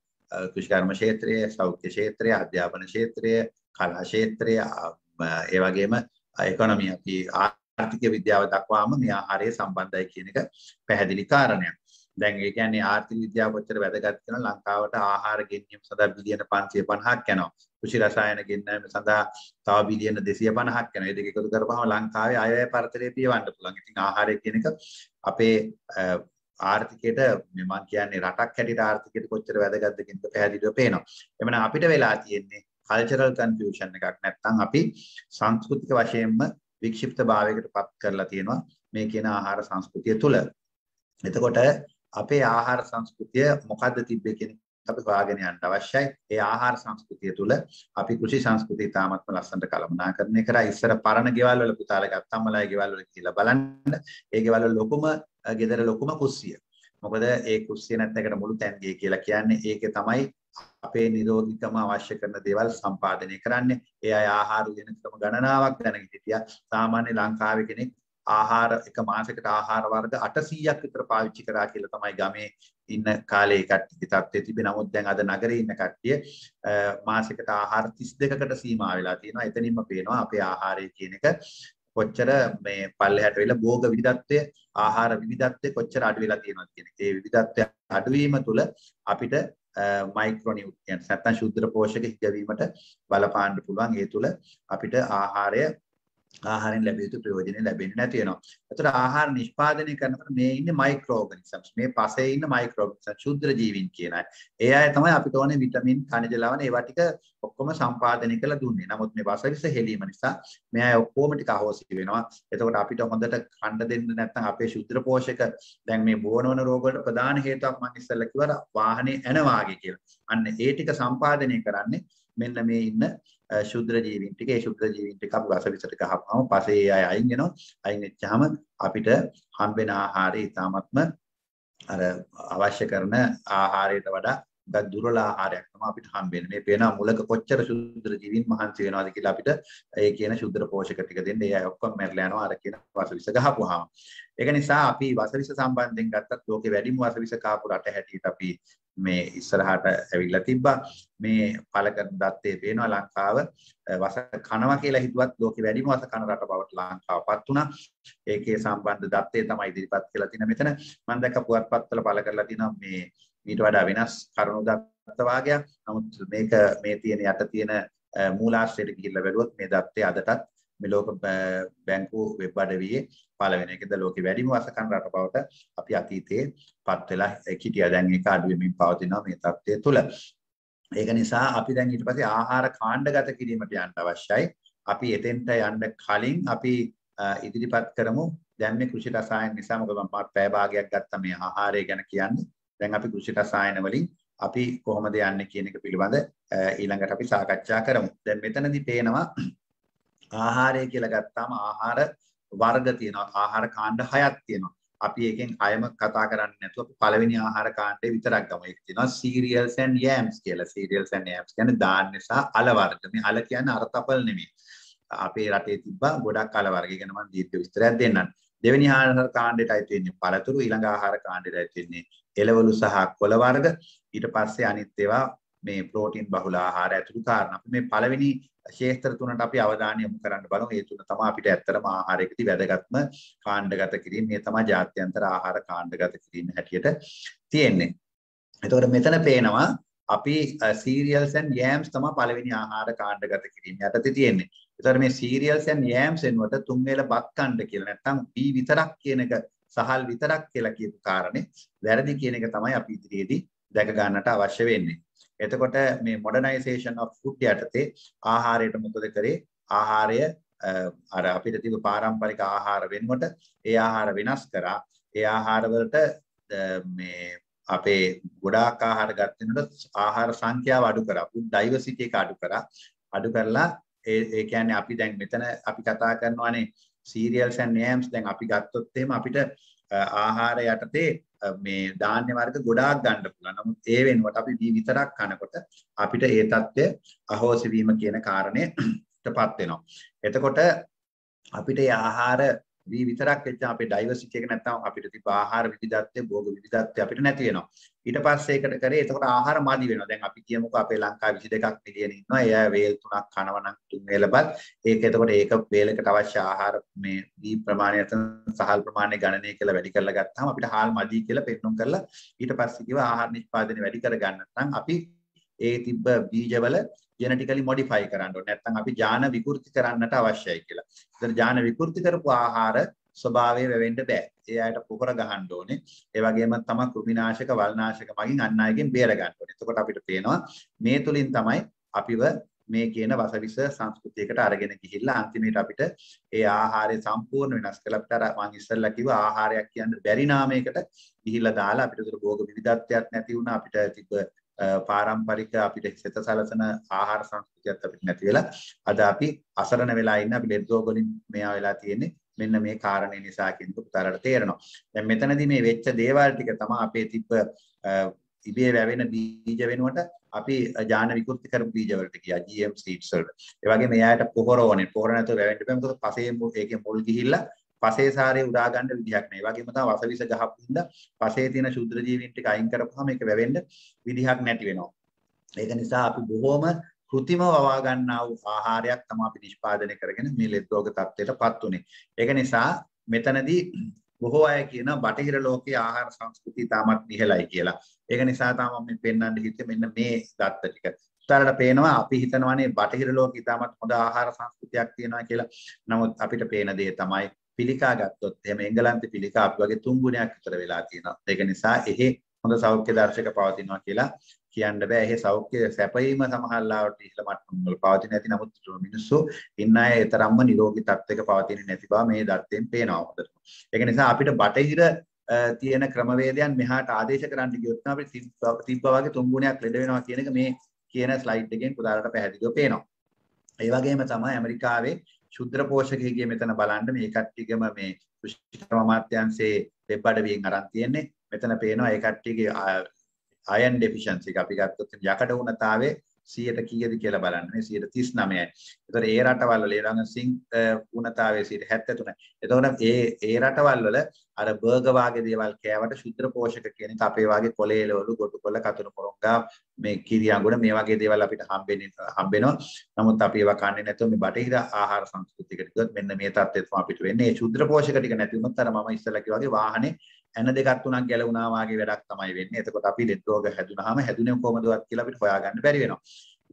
S1: කෘෂිකර්ම ක්ෂේත්‍රය, සෞඛ්‍ය ක්ෂේත්‍රය, අධ්‍යාපන ක්ෂේත්‍රය, කලා ක්ෂේත්‍රය, ඒ වගේම ඉකොනොමි අපි ආර්ථික විද්‍යාව දක්වාම මේ ආහාරය සම්බන්ධයි කියන එක පැහැදිලි කාරණයක්. දැන් ඒ කියන්නේ ආර්ථික විද්‍යාව කොච්චර වැදගත් වෙන ලංකාවට ආහාර ගෙන්වීම සඳහා බිලියන 550ක් යනවා. කෘෂි රසායන ගෙන්වීම සඳහා තව බිලියන 250ක් යනවා. ඒ දෙක එකතු කරපුවම ලංකාවේ අයවැය පරතරය පියවන්න පුළුවන්. ඉතින් ආහාරය කියන එක අපේ ආර්ථිකයට මම කියන්නේ රටක් හැටියට ආර්ථිකයට කොච්චර වැදගත්ද කියන එක පැහැදිලිව පේනවා. එමනම් අපිට වෙලා තියෙන්නේ කල්චරල් කන්ෆියුෂන් එකක්. නැත්නම් අපි සංස්කෘතික වශයෙන්ම වික්ෂිප්ත භාවයකට පත් කරලා තියෙනවා මේ කියන ආහාර සංස්කෘතිය තුළ. එතකොට අපේ ආහාර සංස්කෘතිය මොකද්ද තිබ්බේ කියන අපි හොයාගෙන යන්න අවශ්‍යයි. ඒ ආහාර සංස්කෘතිය තුළ අපි කෘෂි සංස්කෘතිය තාමත්ම ලස්සනට කළමනාකරණය කරා. ඉස්සර පරණ ගෙවල් වල පුතාලා ගත්තම්මලාගේ ගෙවල් වල කියලා බලන්න. ඒ ගෙවල් වල ලොකුම ගෙදර ලොකුම කුස්සිය. මොකද ඒ කුස්සිය නැත්නම් ඒකට මුළු තැන්ගේ කියලා කියන්නේ ඒකේ තමයි අපේ නිරෝගීකම අවශ්‍ය කරන දේවල් සම්පාදනය කරන්නේ. ඒ අය ආහාර වෙනකම ගණනාවක් දැනගෙන හිටියා. සාමාන්‍ය ලංකාවේ කෙනෙක් ආහාර එක මාසයකට ආහාර වර්ග 800ක් විතර පාවිච්චි කරා කියලා තමයි ගමේ ඉන්න කාලේ කට්ටිය තත්ත්වයේ තිබේ. නමුත් දැන් අද නගරේ ඉන්න කට්ටිය මාසයකට ආහාර 32කට සීමා වෙලා තියෙනවා. එතනින්ම පේනවා අපේ ආහාරය කියන එක කොච්චර මේ පල්ලෙහාට වෙලා භෝග විවිධත්වය ආහාර විවිධත්වය කොච්චර අඩු වෙලා තියෙනවද කියන එක. ඒ විවිධත්වය අඩුවීම තුළ අපිට මයික්‍රෝනියුට්‍රියන්ට්ස් නැත්නම් ශුද්ධ පෝෂක හිගවීමට බලපාන්න පුළුවන්. ඒ තුළ අපිට ආහාරය ආහාරයෙන් ලැබිය යුතු ප්‍රයෝජනෙ ලැබෙන්නේ නැති වෙනවා. ඒතර ආහාර නිෂ්පාදනය කරනකොට මේ ඉන්නේ මයික්‍රෝ ඕගනිසම්ස්. මේ පසේ ඉන්න මයික්‍රෝ ඕගනිසම් ශුද්ධ ජීවීන් කියන අය. ඒ අය තමයි අපිට ඕනේ විටමින්, ඛනිජ ලවණ ඒවා ටික ඔක්කොම සම්පාදනය කරලා දුන්නේ. නමුත් මේ වසවිස හෙලීම නිසා මේ අය ඔක්කොම ටික අහෝසි වෙනවා. එතකොට අපිට හොඳට කන්න දෙන්න නැත්නම් අපේ ශුද්ධ පෝෂක දැන් මේ බෝනවන රෝග වලට ප්‍රධාන හේතුවක් මම ඉස්සෙල්ලා කිව්වා වාහනේ එන වාගේ කියලා. අන්න ඒ ටික සම්පාදනය කරන්නේ මෙන්න මේ ඉන්න ශුද්ධ ජීවීන් ටික. ඒ ශුද්ධ ජීවීන් ටික අපි වසවිසට ගහපුවම පස්සේ අය අයින් වෙනවා. අයින් වෙච්චාම අපිට හම්බෙන ආහාරය ඉතාමත්ම අර අවශ්‍ය කරන ආහාරයට වඩා දුර්වල ආහාරයක් තමයි අපිට හම්බෙන්නේ. මේ පේන මුලක කොච්චර ශුද්ධ ජීවීන් මහන්සි වෙනවද කියලා අපිට ඒ කියන ශුද්ධ පෝෂක ටික දෙන්න. ඒ අය ඔක්කොම මැරලා යනවා අර කියන වසවිස ගහපුවාම. ඒක නිසා අපි වසවිස සම්බන්ධයෙන් ගත්තත් ලෝකේ වැඩිම වසවිස කාපු රට හැටියට අපි මේ ඉස්සරහට ඇවිල්ලා තිබ්බා. මේ පළකරන දත්තේ පේනවා ලංකාව වස කනවා කියලා හිතුවත් ලෝකේ වැඩිම වස කන රට බවට ලංකාවපත් වුණා. ඒකේ සම්බන්ධ දත්තේ තමයි ඉදිරිපත් කියලා තියෙන මෙතන. මම දැක්ක පුවත්පත්වල පළ කරලා තියෙනවා මේ ඊට වඩා වෙනස් කරුණු දත්ත වාගයක්. නමුත් මේක මේ තියෙන යට තියෙන මූලාශ්‍රයට ගිහිල්ලා බැලුවොත් මේ දත්තේ අදටත් මේ ලෝක බැංකුව වෙබ් අඩවියේ පළවෙනි එකද ලෝකෙ වැඩිම වසකන් රට බවට අපි අතීතයේ පත් වෙලා හිටියා. දැන් ඒක අඩු වෙමින් පවතිනවා මේ තත්ත්වය තුළ. ඒක නිසා අපි දැන් ඊට පස්සේ ආහාර කාණ්ඩගත කිරීමට යන්න අවශ්‍යයි. අපි එතෙන්ට යන්න කලින් අපි ඉදිරිපත් කරමු. දැන් මේ කෘෂි රසායන නිසා මොකද මම පැය භාගයක් ගත්තා මේ ආහාරය ගැන කියන්නේ. දැන් අපි කෘෂි රසායන වලින් අපි කොහොමද යන්නේ කියන එක පිළිබඳ ඊළඟට අපි සාකච්ඡා කරමු. දැන් මෙතනදී පේනවා ආහාරය කියලා ගත්තාම ආහාර වර්ග තියෙනවා. ආහාර කාණ්ඩ 6ක් තියෙනවා. අපි එකෙන් 6ම කතා කරන්නේ නැතුව අපි පළවෙනි ආහාර කාණ්ඩේ විතරක් ගමු. ඒක තියෙනවා cereals and yams කියලා. cereals and yams කියන්නේ ධාන්‍ය සහ අල වර්ග. මේ අල කියන්නේ අර්ථපල් නෙමෙයි. අපේ රටේ තිබ්බා ගොඩක් අල වර්ග. ඒ ගැන මම දීර්ඝ විස්තරයක් දෙන්නම්. දෙවෙනි ආහාර කාණ්ඩයට අයිති වෙන්නේ පළතුරු. ඊළඟ ආහාර කාණ්ඩයට අයිති වෙන්නේ එළවලු සහ කොළ වර්ග. ඊට පස්සේ අනිත් ඒවා මේ ප්‍රෝටීන් බහුල ආහාර ඇතුළු කාරණා. අපි මේ පළවෙනි ශේෂ්ත්‍ර තුනට අපි අවධානය යොමු කරන්න බලමු. ඒ තුන තමයි අපිට ඇත්තටම ආහාරයකදී වැදගත්ම කාණ්ඩගත කිරීම. මේ තමයි ජාත්‍යන්තර ආහාර කාණ්ඩගත කිරීම හැටියට තියෙන්නේ. එතකොට මෙතන පේනවා අපි cereals and yams තමයි පළවෙනි ආහාර කාණ්ඩගත කිරීම යටතේ තියෙන්නේ. එතකොට මේ cereals and yams එනකොට තුන් වේල බත් කණ්ඩ කියලා නැත්නම් බී විතරක් කියන එක සහල් විතරක් කියලා කියපු කාරණේ වැරදි කියන එක තමයි අපි ඉදිරියේදී දැක ගන්නට අවශ්‍ය වෙන්නේ. එතකොට මේ modernization of food යටතේ ආහාරයට මොකද කරේ? ආහාරය අර අපිට තිබු පාරම්පරික ආහාර වෙනුවට ඒ ආහාර වෙනස් කරා. ඒ ආහාර වලට මේ අපේ ගොඩාක් ආහාර ගන්නකොට ආහාර සංඛ්‍යාව අඩු කරා. food diversity එක අඩු කරා. අඩු කරලා ඒ කියන්නේ අපි දැන් මෙතන අපි කතා කරනවානේ cereals and yams. දැන් අපි ගත්තොත් එහෙම අපිට ආහාර යටතේ මේ ධාන්‍ය වර්ග ගොඩාක් ගන්න පුළුවන්. නමුත් ඒ වෙනුවට අපි දී විතරක් කනකොට අපිට ඒ தත්ත්වය අහෝසි වීම කියන කාරණේටපත් වෙනවා. එතකොට අපිට මේ ආහාර දී විතරක් වෙච්චා අපේ ඩයිවර්සිටි එක නැත්නම් අපිට තිබ්බ ආහාර විවිධත්වය භෝග විවිධත්වය අපිට නැති වෙනවා. ඊට පස්සේ ඒකට කරේ එතකොට ආහාර මදි වෙනවා. දැන් අපි කියමුකෝ අපේ ලංකාවේ 22ක් මිලියන ඉන්නවා. ඒ අය වේල් 3ක් කනවා නම් 3 වේලපත්. ඒක එතකොට ඒක වේලකට අවශ්‍ය ආහාර මේ දී ප්‍රමාණය සහල් ප්‍රමාණය ගණනය කියලා වැඩි කරලා ගත්තාම අපිට හාල් මදි කියලා පෙන්වන්න කරලා ඊට පස්සේ කිව්වා ආහාර නිෂ්පාදනය වැඩි කර ගන්න නම් අපි ඒ තිබ්බ බීජවල genetically modify කරන්න ඕනේ. නැත්නම් අපි ජාන විකෘති කරන්නට අවශ්‍යයි කියලා. ඒතර ජාන විකෘති කරපු ආහාර ස්වභාවය වෙවෙන්න බෑ. ඒ අයට පොහොර ගහන්න ඕනේ. ඒ වගේම තමයි කෘමිනාශක, වල්නාශක මගින් අන් අයගෙන් බේර ගන්න ඕනේ. එතකොට අපිට පේනවා මේ තුලින් තමයි අපිව මේ කියන වසවිස සංස්කෘතියකට අරගෙන ගිහිල්ලා අන්තිමේට අපිට ඒ ආහාරය සම්පූර්ණ වෙනස් කළා. අපිට අර මම ඉස්සෙල්ලා කිව්වා ආහාරයක් කියන්නේ බැරි නාමයකට ගිහිල්ලා දාලා අපිට උදේ භෝග විවිධත්වයක් නැති වුණා. අපිට තිබ්බ පාරම්පරික අපිට සිත සලසන ආහාර සංස්කෘතියත් අපිට නැති වෙලා අද අපි අසරණ වෙලා ඉන්න අපි ලෙඩ රෝග වලින් මෙයා වෙලා තියෙන්නේ මෙන්න මේ කාරණේ නිසා කියන එක පුතාලට තේරෙනවා. දැන් මෙතනදී මේ වෙච්ච දේවල් ටික තමයි අපේ තිබ්බ ඉබේ වැවෙන බීජ වෙනුවට අපි ජාන විකෘති කරපු බීජ වලට ගියා GM seeds වලට. ඒ වගේම එයාට පොහොර ඕනේ. පොහොර නැතුව වැවෙන්න බෑ. මොකද පසේ ඒකේ මුල් ගිහිල්ලා පසේ සාරේ උරා ගන්න විදිහක් නැහැ. ඒ වගේම තමයි වසවිස ගහපු හින්දා පසේ තියෙන ශුද්ධ ජීවීන් ටික අයින් කරපුවාම ඒක වැවෙන්න විදිහක් නැති වෙනවා. ඒක නිසා අපි බොහොම කෘතිම වවා ගන්නා වූ ආහාරයක් තමයි අපි නිෂ්පාදනය කරගෙන මේ ලෙඩ රෝග තත්ත්වයටපත් උනේ. ඒක නිසා මෙතනදී බොහෝ අය කියන බටහිර ලෝකයේ ආහාර සංස්කෘතිය තාමත් ඉහළයි කියලා. ඒක නිසා තමයි මම පෙන්වන්න හිතුවේ මෙන්න මේ දත්ත ටික. උත්තරට පේනවා අපි හිතනවානේ බටහිර ලෝකේ ඉතාමත් හොඳ ආහාර සංස්කෘතියක් තියෙනවා කියලා. නමුත් අපිට පේන දේ තමයි පිළිකා ගත්තොත් එහෙම එංගලන්තේ පිළිකා අපි වගේ 3 ගුණයක් විතර වෙලා තියෙනවා. ඒක නිසා එහෙ හොඳ සෞඛ්‍ය දර්ශක පවතිනවා කියලා කියන්න බෑ. එහෙ සෞඛ්‍ය සැපයීම සමහරලාවට ඉහළ මට්ටම් වල පවතින නැති නමුත් මිනිස්සු ඉන්න අය තරම්ම නිරෝගී තත්ත්වයක පවතින්නේ නැති බව මේ දත්තෙන් පේනවා හොඳට. ඒක නිසා අපිට බටහිර තියෙන ක්‍රමවේදයන් මෙහාට ආදේශ කරන්න ගියොත් අපිට තිබ්බා වගේ 3 ගුණයක් ලෙඩ වෙනවා කියන එක මේ කියන ස්ලයිඩ් එකෙන් පුතාලට පැහැදිලිව පේනවා. ඒ වගේම තමයි ඇමරිකාවේ ශුද්ධ පෝෂකයෙක්ගේ මෙතන බලන්න මේ කට්ටියගම මේ කෘෂිකර්ම අමාත්‍යාංශයේ වෙබ් අඩවියෙන් අරන් තියෙන්නේ. මෙතන පේනවා ඒ කට්ටියගේ අයන් ඩෙෆිෂන්සි එක අපි ගත්තොත් යකඩ උණතාවේ 100ට කීයද කියලා බලන්න. මේ 139යි. ඒතර ඒ රටවල් වල ඊළඟ සිංක් උණතාවේ 73යි. එතකොට ඒ රටවල් වල අර බර්ගර් වාගේ දේවල් කෑවට ශුද්ධ පෝෂක කියන එක අපේ වාගේ කොළ එළවලු ගොටු කොළ කතුරු මොරොංගා මේ කිරි අඟුරු මේ වගේ දේවල් අපිට හම්බෙනවා. නමුත් අපි ඒවා කන්නේ නැතුව මේ බටහිර ආහාර සංස්කෘතියකට ගියොත් මෙන්න මේ තත්ත්වය තමයි අපිට වෙන්නේ. මේ ශුද්ධ පෝෂක ටික නැති වුණොත් අර මම ඉස්සෙල්ලා කිව්වා වගේ වාහනේ එන දෙකක් තුනක් ගැලවුණා වාගේ වැඩක් තමයි වෙන්නේ. එතකොට අපි ලෙඩ රෝග හැදුනහම හැදුනේ කොහොමදවත් කියලා අපිට හොයාගන්න බැරි වෙනවා.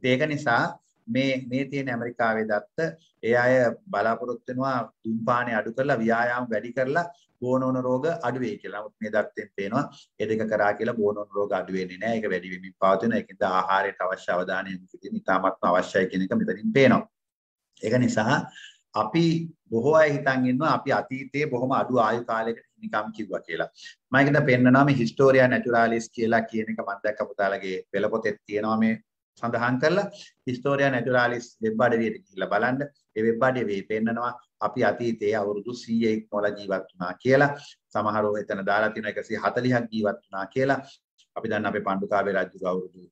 S1: ඒක නිසා මේ තියෙන ඇමරිකාවේ දත්ත ඒ අය බලාපොරොත්තු වෙනවා දුම්පානය අඩු කරලා ව්‍යායාම වැඩි කරලා බෝනෝන රෝග අඩු වෙයි කියලා. නමුත් මේ දත්තෙන් පේනවා ඒ දෙක කරා කියලා බෝනෝන රෝග අඩු වෙන්නේ නැහැ. ඒක වැඩි වෙමින් පවතින. ඒකින්ද ආහාරයට අවශ්‍ය අවධානය යොමු කිරීම ඉතාමත්ම අවශ්‍යයි කියන එක මෙතනින් පේනවා. ඒක නිසා අපි බොහෝ අය හිතන් ඉන්නවා අපි අතීතයේ බොහොම අඩු ආයු කාලයකට නිකම් කිව්වා කියලා. මම හිතන පෙන්නනවා මේ හිස්ටෝරියා නැචුරාලිස් කියලා කියන එක මම දැක්ක පුතාලගේ පෙළ පොතේ තියෙනවා මේ සඳහන් කරලා හිස්ටෝරියා නැචුරාලිස් වෙබ් අඩවියට ගිහිල්ලා බලන්න. ඒ වෙබ් අඩවියේ පෙන්නනවා අපි අතීතයේ අවුරුදු 100 ඉක්මවල ජීවත් වුණා කියලා. සමහරව එතන දාලා තියෙන 140ක් ජීවත් වුණා කියලා. අපි දන්න අපේ පණ්ඩුකාභය රජු අවුරුදු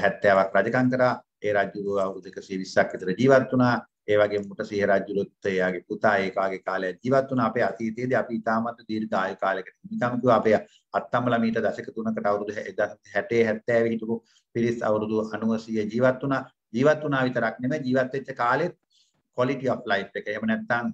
S1: 70ක් රජකම් කරා. ඒ රජු අවුරුදු 120ක් විතර ජීවත් වුණා. ඒ වගේම මුටසිංහ රජුලුත් එයාගේ පුතා ඒ කාලේ ජීවත් වුණා. අපේ අතීතයේදී අපි ඉතාමත් දීර්ඝ ආයු කාලයකට නිකම් කිව්වා අපේ අත්තම්මලා මීට දශක 3කට අවුරුදු 60 70 හිටපු පිරිස් අවුරුදු 90 ජීවත් වුණා. ජීවත් වුණා විතරක් නෙමෙයි ජීවත් වෙච්ච කාලෙත් quality of life එක. එහෙම නැත්නම්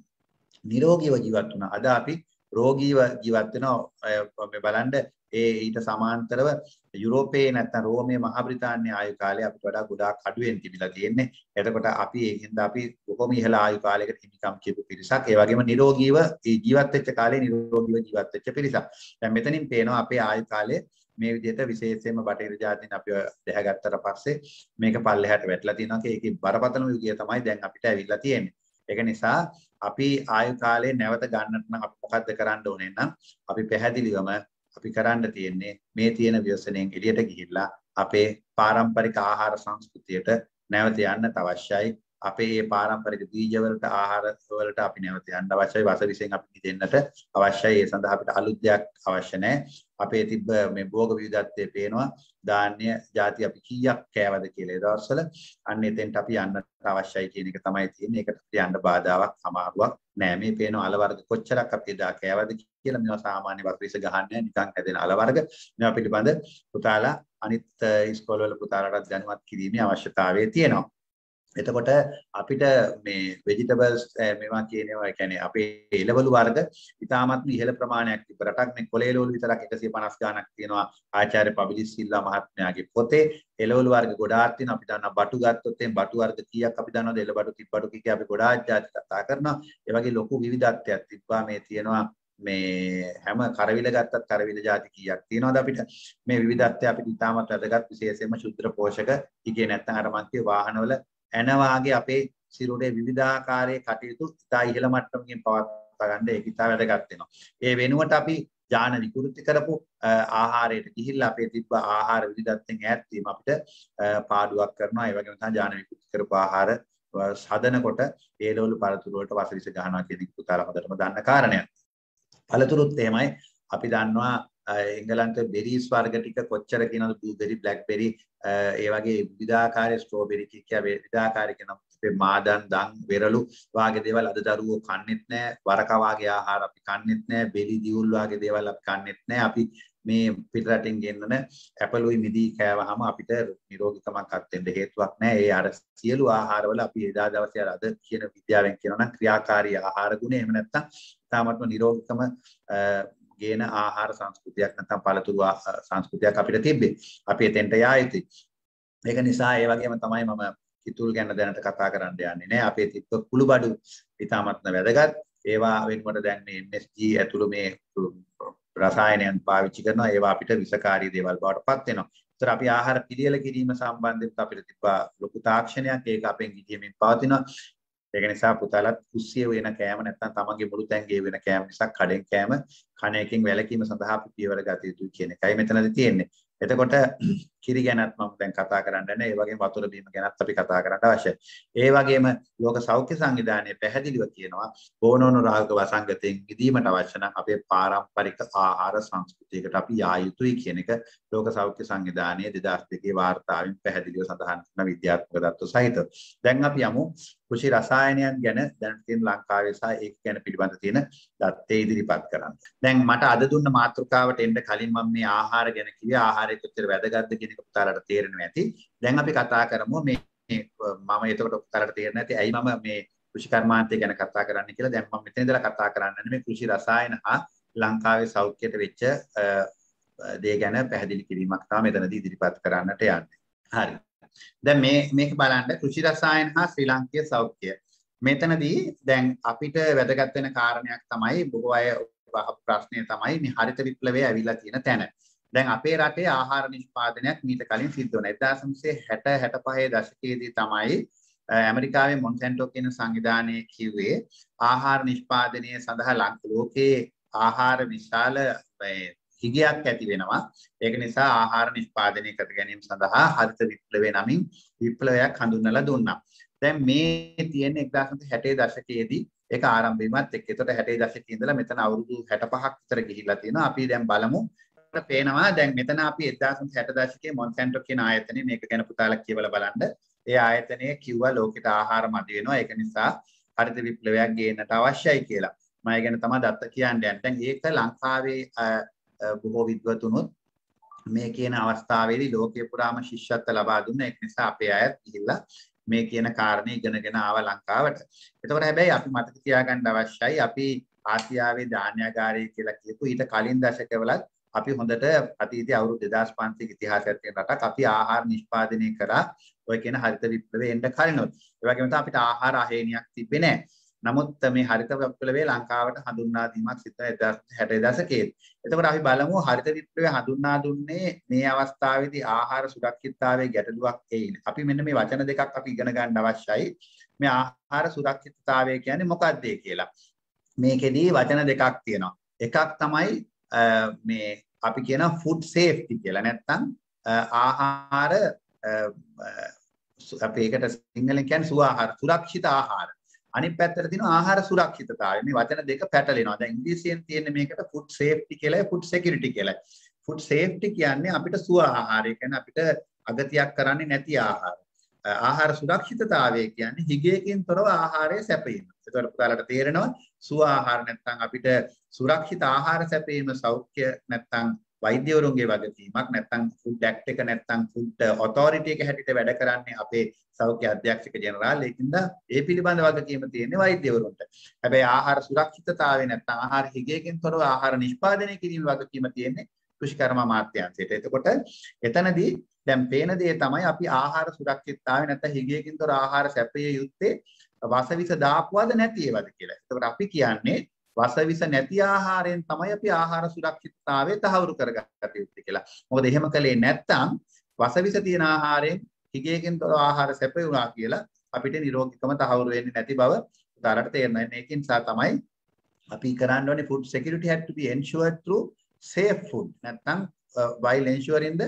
S1: නිරෝගීව ජීවත් වුණා. අද අපි රෝගීව ජීවත් වෙනවා. මේ බලන්න ඊට සමාන්තරව යුරෝපයේ නැත්නම් රෝමයේ මහා බ්‍රිතාන්‍ය ආයු කාලය අපිට වඩා ගොඩාක් අඩුවෙන් තිබිලා තියෙන්නේ. එතකොට අපි ඒකින්ද අපි බොහොම ඉහළ ආයු කාලයකට හිමිකම් කියපු පිරිසක්. ඒ වගේම නිරෝගීව ජීවත් වෙච්ච කාලේ නිරෝගීව ජීවත් වෙච්ච පිරිසක්. දැන් මෙතනින් පේනවා අපේ ආයු කාලය මේ විදිහට විශේෂයෙන්ම බටහිර ජාතීන් අපි දැහැගත්තට පස්සේ මේක පල්ලෙහාට වැටලා තියෙනවා. ඒකේ බරපතලම යුගය තමයි දැන් අපිට ඇවිල්ලා තියෙන්නේ. ඒක නිසා අපි ආයු කාලේ නැවත ගන්නට නම් අපි මොකද්ද කරන්න ඕනේ නම් අපි පැහැදිලිවම අපි කරන්න තියෙන්නේ මේ තියෙන ව්‍යසනයෙන් එළියට ගිහිල්ලා අපේ පාරම්පරික ආහාර සංස්කෘතියට නැවත යන්න අවශ්‍යයි. අපේ මේ පාරම්පරික බීජ වලට ආහාර වලට අපි නැවත යන්න අවශ්‍යයි. වසවිසෙන් අපි මිදෙන්නට අවශ්‍යයි. ඒ සඳහා අපිට අලුත් දෙයක් අවශ්‍ය නැහැ. අපේ තිබ්බ මේ භෝග විවිධත්වයේ පේනවා ධාන්‍ය ಜಾති අපි කීයක් කෑවද කියලා ඒ දවස්වල අන්න එතෙන්ට අපි යන්න අවශ්‍යයි කියන එක තමයි තියෙන්නේ. ඒකට යන්න බාධාවක් අමාරුවක් නෑ. මේ පේන අල වර්ග කොච්චරක් අපි එදා කෑවද කියලා මේවා සාමාන්‍ය වස්විස ගහන්නේ නිකන් හැදෙන අල වර්ග. මේවා පිළිබඳ පුතාලා අනිත් ඉස්කෝලවල පුතාලාට දැනුවත් කිරීමේ අවශ්‍යතාවය තියෙනවා. එතකොට අපිට මේ ভেජිටබල්ස් මේවා කියනවා කියන්නේ අපේ එළවලු වර්ග ඉතාමත් ඉහළ ප්‍රමාණයක් තිබ්බ රටක්. මේ කොළ එළවලු විතරක් 150 ගාණක් තියෙනවා ආචාර්ය පබිලිස් සිල්වා මහත්මයාගේ පොතේ. එළවලු වර්ග ගොඩාක් තියෙනවා. අපි දන්නවා බටු ගත්තොත් එම් බටු වර්ග කීයක් අපි දන්නවද? එළබටු තිබ්බටු කීක අපි ගොඩාක් ಜಾති කතා කරනවා. ඒ වගේ ලොකු විවිධත්වයක් තිබ්බා. මේ තියෙනවා මේ හැම කරවිල ගත්තත් කරවිල ಜಾති කීයක් තියෙනවද අපිට? මේ විවිධත්වය අපිට ඉතාමත් වැදගත්. විශේෂයෙන්ම ශුද්ධ පෝෂක ඉගේ නැත්නම් අර මන්තිය වාහනවල එන වාගේ අපේ සිරුරේ විවිධාකාරයේ කටයුතු ඉතා ඉහළ මට්ටමකින් පවත්වා ගන්න ඒක ඉතා වැදගත් වෙනවා. ඒ වෙනුවට අපි ඥාන විකෘති කරපු ආහාරයට ගිහිල්ලා අපේ තිබ්බ ආහාර විවිධත්වයෙන් ඈත් වීම අපිට පාඩුවක් කරනවා. ඒ වගේම තමයි ඥාන විකෘති කරපු ආහාර හදනකොට ඒලවලු පළතුරු වලට වසවිස ගන්නවා කියන එක පුතාලා හොඳටම දන්න කාරණයක්. පළතුරුත් එහෙමයි. අපි දන්නවා එංගලන්තයේ බෙරිස් වර්ග ටික කොච්චර කියනවද? බ්ලූබෙරි, බ්ලැක්බෙරි ඒ වගේ විවිධාකාරයේ ස්ට්‍රෝබෙරි කිය විවිධාකාරයේ කියන අපේ මාදන් දන් වෙරළු වාගේ දේවල් අද දරුවෝ කන්නේත් නැහැ. වරක වාගේ ආහාර අපි කන්නේත් නැහැ. බෙලි දියුල් වාගේ දේවල් අපි කන්නේත් නැහැ. අපි මේ පිටරටින් ගෙන්නන ඇපලුයි මිදී කෑවහම අපිට නිරෝගීකමක් අත්වෙන්න හේතුවක් නැහැ. ඒ අර සියලු ආහාරවල අපි එදා දවසේ අද කියන විද්‍යාවෙන් කියනවා නම් ක්‍රියාකාරී ආහාර ගුණ එහෙම නැත්නම් තාමත්ම නිරෝගීකම ගේන ආහාර සංස්කෘතියක් නැත්නම් පළතුරු සංස්කෘතියක් අපිට තිබ්බේ. අපි එතෙන්ට යා යුතුයි. ඒක නිසා ඒ වගේම තමයි මම කිතුල් ගැන දැනට කතා කරන්න යන්නේ නෑ. අපේ තිබ්බ කුළුබඩු ඉතාමත්ම වැදගත්. ඒවා වෙනකොට දැන් මේ MSG ඇතුළු මේ රසායනයන් පාවිච්චි කරනවා. ඒවා අපිට විෂකාරී දේවල් බවට පත් වෙනවා. ඒතර අපි ආහාර පිළියෙල කිරීම සම්බන්ධව අපිට තිබ්බා ලොකු තාක්ෂණයක්. ඒක අපෙන් ගිහිමින් පවතිනවා. ඒක නිසා පුතාලත් කුස්සිය වෙන කෑම නැත්නම් තමන්ගේ මුළු තැන්ගේ වෙන කෑම නිසා කඩෙන් කෑම කන එකෙන් වැළකීම සඳහා අපි පියවර ගත යුතුයි කියන එකයි මෙතනදී තියෙන්නේ. එතකොට කිරි ගැනත් මම දැන් කතා කරන්න යන්නේ. ඒ වගේම වතුර බීම ගැනත් අපි කතා කරන්න අවශ්‍යයි. ඒ වගේම ලෝක සෞඛ්‍ය සංවිධානයේ පැහැදිලිව කියනවා බෝනෝන රාග වසංගතයෙන් මිදීමට අවශ්‍ය නම් අපේ පාරම්පරික ආහාර සංස්කෘතියකට අපි යා යුතුයි කියන එක ලෝක සෞඛ්‍ය සංවිධානයේ 2002 වාර්තාවෙන් පැහැදිලිව සඳහන් කරන විද්‍යාත්මක දත්ත සහිතව. දැන් අපි යමු කෘෂි රසායනයන් ගැන දැන් තියෙන ලංකාවේ සහ ඒක ගැන පිළිබඳ තියෙන දත්තේ ඉදිරිපත් කරන්න. දැන් මට අද දුන්න මාතෘකාවට එන්න කලින් මම මේ ආහාර ගැන කිව්වේ ආහාරය කොච්චර වැදගත්ද කියන එක පුතාලට තේරෙනවා ඇති. දැන් අපි කතා කරමු මේ මම එතකොට පුතාලට තේරෙන්නේ නැති ඇයි මම මේ කෘෂි කර්මාන්තය ගැන කතා කරන්න කියලා. දැන් මම මෙතන ඉඳලා කතා කරන්නේ මේ කෘෂි රසායන හා ලංකාවේ සෞඛ්‍යයට වෙච්ච දේ ගැන පැහැදිලි කිරීමක් තමයි මෙතනදී ඉදිරිපත් කරන්නට යන්නේ. හරි. දැන් මේක බලන්න කෘෂි රසායන හා ශ්‍රී ලාංකීය සෞඛ්‍ය. මෙතනදී දැන් අපිට වැදගත් වෙන කාරණයක් තමයි බොහෝ අය ප්‍රශ්නය තමයි මේ හරිත විප්ලවය ඇවිල්ලා තියෙන තැන. දැන් අපේ රටේ ආහාර නිෂ්පාදනයක් මීට කලින් සිද්ධ වුණා. 1960 65 දශකයේදී තමයි ඇමරිකාවේ මොන්සැන්ටෝ කියන සංවිධානයේ කිව්වේ ආහාර නිෂ්පාදනය සඳහා ලෝකයේ ආහාර විශාල හිගයක් ඇති වෙනවා. ඒක නිසා ආහාර නිෂ්පාදනය කර ගැනීම සඳහා හරිත විප්ලවය නමින් විප්ලවයක් හඳුන්වලා දුන්නා. දැන් මේ තියෙන 1960 දශකයේදී ඒක ආරම්භ වීමත් එක්ක. ඒතකොට 60 දශකයේ ඉඳලා මෙතන අවුරුදු 65ක් විතර ගිහිල්ලා තියෙනවා. අපි දැන් බලමු. පේනවා දැන් මෙතන අපි 1960 දශකයේ මොන්සැන්ටෝ කියන ආයතනය මේක ගැන පුතාලා කියවලා බලන්න. ඒ ආයතනය කිව්වා ලෝකෙට ආහාර මදි වෙනවා. ඒක නිසා හරිත විප්ලවයක් ගේන්නට අවශ්‍යයි කියලා. මම ඒ ගැන තමයි දත්ත කියන්නේ. දැන් ඒක ලංකාවේ බොහෝ විද්වතුනුත් මේ කියන අවස්ථාවේදී ලෝකයේ පුරාම ශිෂ්‍යත්ව ලබා දුන්නා. ඒක නිසා අපේ අයත් ගිහිල්ලා මේ කියන කාරණේ ඉගෙනගෙන ආව ලංකාවට. එතකොට හැබැයි අපි මතක තියාගන්න අවශ්‍යයි අපි ආසියාවේ ධාන්‍යාගාරය කියලා කියපු ඊට කලින් දශකවලත් අපි හොඳට අතීතයේ අවුරුදු 2500ක ඉතිහාසයක් තියෙන රටක් අපි ආහාර නිෂ්පාදනය කරා ඔය කියන හරිත විප්ලවයේ එන්න කලිනුත්. ඒ වගේම තමයි අපිට ආහාර අහේනියක් තිබ්බේ නැහැ. නමුත් මේ හරිත විප්ලවයේ ලංකාවට හඳුන්වා දීමක් සිද්ධ 1960 දශකයේ. එතකොට අපි බලමු හරිත විප්ලවය හඳුන්වා දුන්නේ මේ අවස්ථාවේදී ආහාර සුරක්ෂිතතාවයේ ගැටලුවක් එයින්. අපි මෙන්න මේ වචන දෙකක් අපි ඉගෙන ගන්න අවශ්‍යයි. මේ ආහාර සුරක්ෂිතතාවය කියන්නේ මොකක්ද කියලා. මේකෙදී වචන දෙකක් තියෙනවා. එකක් තමයි මේ අපි කියන ෆුඩ් සේෆ්ටි කියලා. නැත්නම් ආහාර අපි ඒකට සිංහලෙන් කියන්නේ සුආහාර, සුරක්ෂිත ආහාර. අනිත් පැත්තට තියෙනවා ආහාර සුරක්ෂිතතාවය. මේ වචන දෙක පැටලෙනවා. දැන් ඉංග්‍රීසියෙන් තියෙන මේකට ෆුඩ් සේෆ්ටි කියලා, ෆුඩ් සිකියුරිටි කියලා. ෆුඩ් සේෆ්ටි කියන්නේ අපිට සුව ආහාරය කියන්නේ අපිට අගතියක් කරන්නේ නැති ආහාර. ආහාර සුරක්ෂිතතාවය කියන්නේ හිගයකින් තොරව ආහාරය සැපයීම. ඒතකොට පුතාලට තේරෙනවා සුව ආහාර නැත්නම් අපිට සුරක්ෂිත ආහාර සැපයීම සෞඛ්‍ය නැත්නම් වෛද්‍යවරුන්ගේ වගකීමක් නැත්නම් ෆුඩ් ඇක්ට් එක නැත්නම් ෆුඩ් ඔතොරිටි එක හැටියට වැඩ කරන්නේ අපේ සෞඛ්‍ය අධ්‍යක්ෂක ජෙනරාල්. ඒකින්ද ඒ පිළිබඳ වගකීම තියෙන්නේ වෛද්‍යවරුන්ට. හැබැයි ආහාර සුරක්ෂිතතාවය නැත්නම් ආහාර හිගයකින් තොරව ආහාර නිෂ්පාදනය කිරීම වගකීම තියෙන්නේ කෘෂිකර්ම අමාත්‍යාංශයට. එතකොට එතනදී දැන් පේන දේ තමයි අපි ආහාර සුරක්ෂිතතාවය නැත්නම් හිගයකින් තොර ආහාර සැපයේ යුත්තේ වසවිස දාපුවද නැති ඒවද කියලා. එතකොට අපි කියන්නේ වසවිස නැති ආහාරයෙන් තමයි අපි ආහාර සුරක්ෂිතතාවය තහවුරු කරගත යුත්තේ කියලා. මොකද එහෙම කළේ නැත්නම් වසවිස තියෙන ආහාරයෙන් හිගයකින් තොර ආහාර සැපයුණා කියලා අපිට නිරෝගීකම තහවුරු වෙන්නේ නැති බව උදාහරණට තේරෙනවා. මේකෙන් නිසා තමයි අපි කරන්න ඕනේ food security had to be ensured through safe food. නැත්නම් while ensuring the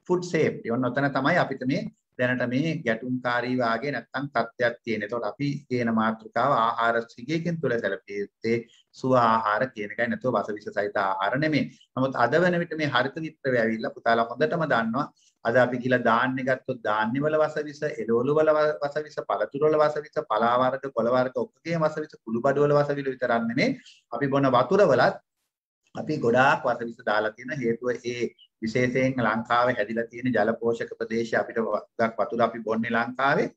S1: food safety. ඔන්න ඔතන තමයි අපිට මේ දැනට මේ ගැටුම්කාරී වාගේ නැත්නම් තත්ත්වයක් තියෙන. ඒතකොට අපි කියන මාතෘකාව ආහාර සිගයකින් තුල සැලකිය යුත්තේ සුව ආහාර කියන එකයි, නැතුව වසවිස සහිත ආහාර නෙමෙයි. නමුත් අද වෙන විට මේ හරිත විප්ලවය ඇවිල්ලා පුතාලා හොඳටම දන්නවා. අද අපි කියලා ධාන්‍ය ගත්තොත් ධාන්‍ය වල වසවිස, එළවලු වල වසවිස, පළතුරු වල වසවිස, පලා වර්ග, කොළ වර්ග ඔක්කොගේම වසවිස, කුළු බඩු වල වසවිස විතරක් නෙමෙයි. අපි බොන වතුර වලත් අපි ගොඩාක් වසවිස දාලා තියෙන හේතුව ඒ විශේෂයෙන් ලංකාවේ හැදිලා තියෙන ජල පෝෂක ප්‍රදේශය අපිට වතුර අපි බොන්නේ ලංකාවේ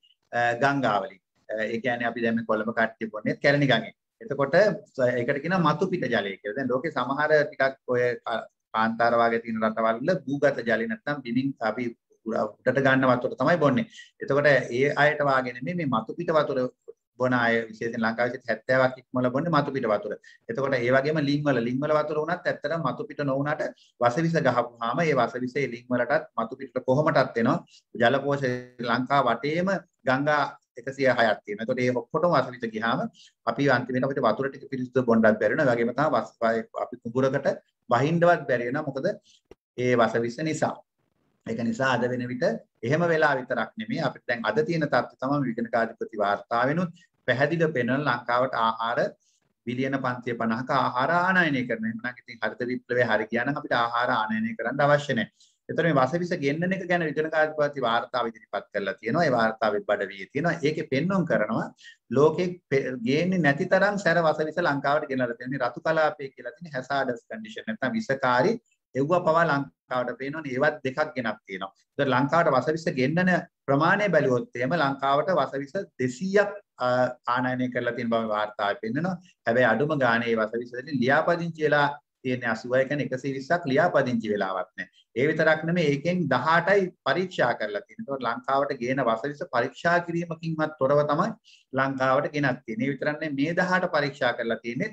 S1: ගංගාවලින්. ඒ කියන්නේ අපි දැන් මේ කොළඹ කට්ටිය බොන්නේ කැලණි ගඟෙන්. එතකොට ඒකට කියනවා මතු පිට ජලය කියලා. දැන් ලෝකේ සමහර ටිකක් ඔය කාන්තාර වාගේ තියෙන රටවල් වල භූගත ජලය නැත්නම් බිමින් අපි උඩට ගන්න වතුර තමයි බොන්නේ. එතකොට ඒ අයට වාගේ නෙමෙයි මේ මතු පිට වතුර බොන අය විශේෂයෙන් ලංකාවේ 70ක් ඉක්මවල බොන්නේ මතු පිට වතුර. එතකොට ඒ වගේම ලිං වල වතුර උනත් ඇත්තටම මතු පිට නොඋනට වසවිස ගහපුවාම ඒ වසවිස ඒ ලිං වලටත් මතු පිටට කොහොමටත් එනවා. ජල පෝෂ ලංකාව වටේම ගංගා 106ක් තියෙනවා. එතකොට මේ ඔක්කොටම වසවිස ගියාම අපි අන්තිමට අපිට වතුර ටික පිරිසිදු බොන්නත් බැරි වෙනවා. ඒ වගේම තමයි අපි කුඹුරකට වහින්නවත් බැරි වෙනවා. මොකද ඒ වසවිස නිසා. ඒක නිසා අද වෙන විට එහෙම වෙලා විතරක් නෙමෙයි අපිට දැන් අද තියෙන තත්ත්වය තමයි විගණකාධිපති වාර්තාවෙනුත් පැහැදිලිව පෙන්වන ලංකාවට ආහාර බිලියන 550ක ආහාර ආනයනය කරන. එහෙනම් ඉතින් හරිත විප්ලවය හරි කියන අපිට ආහාර ආනයනය කරන්න අවශ්‍ය නැහැ. ඒතර මේ වසවිස ගෙන්නන එක ගැන විගණකාධිපති වාර්තාව ඉදිරිපත් කරලා තියෙනවා. ඒ වාර්තාවේ බඩවියේ තියෙනවා. ඒකේ පෙන්වන්න කරනවා ලෝකේ ගේන්නේ නැති තරම් සැර වසවිස ලංකාවට ගෙනලා තියෙනවා. මේ රතු කලාපේ කියලා තියෙන හැසාඩස් කන්ඩිෂන් නැත්නම් විසකාරී එව්වා පවා ලංකාවට පේනවනේ ඒවත් දෙකක් ගෙනත් තියෙනවා. ඒතර ලංකාවට වසවිස ගෙන්නන ප්‍රමාණය බැලුවොත් එහෙම ලංකාවට වසවිස 200ක් ආනයනය කරලා තියෙන බව වාර්තාවේ පෙන්නනවා. හැබැයි අඩුම ගානේ වසවිස වලින් ලියාපදිංචි වෙලා තියෙන 80යි කියන්නේ 120ක් ලියාපදිංචි වෙලාවක් නැහැ. ඒ විතරක් නෙමෙයි ඒකෙන් 18යි පරීක්ෂා කරලා තියෙනවා. ඒතකොට ලංකාවට ගේන වසවිස පරීක්ෂා කිරීමකින්වත් තොරව තමයි ලංකාවට ගෙනත් තියෙන්නේ. ඒ විතරක් නෙමෙයි මේ 18 පරීක්ෂා කරලා තියෙන්නේ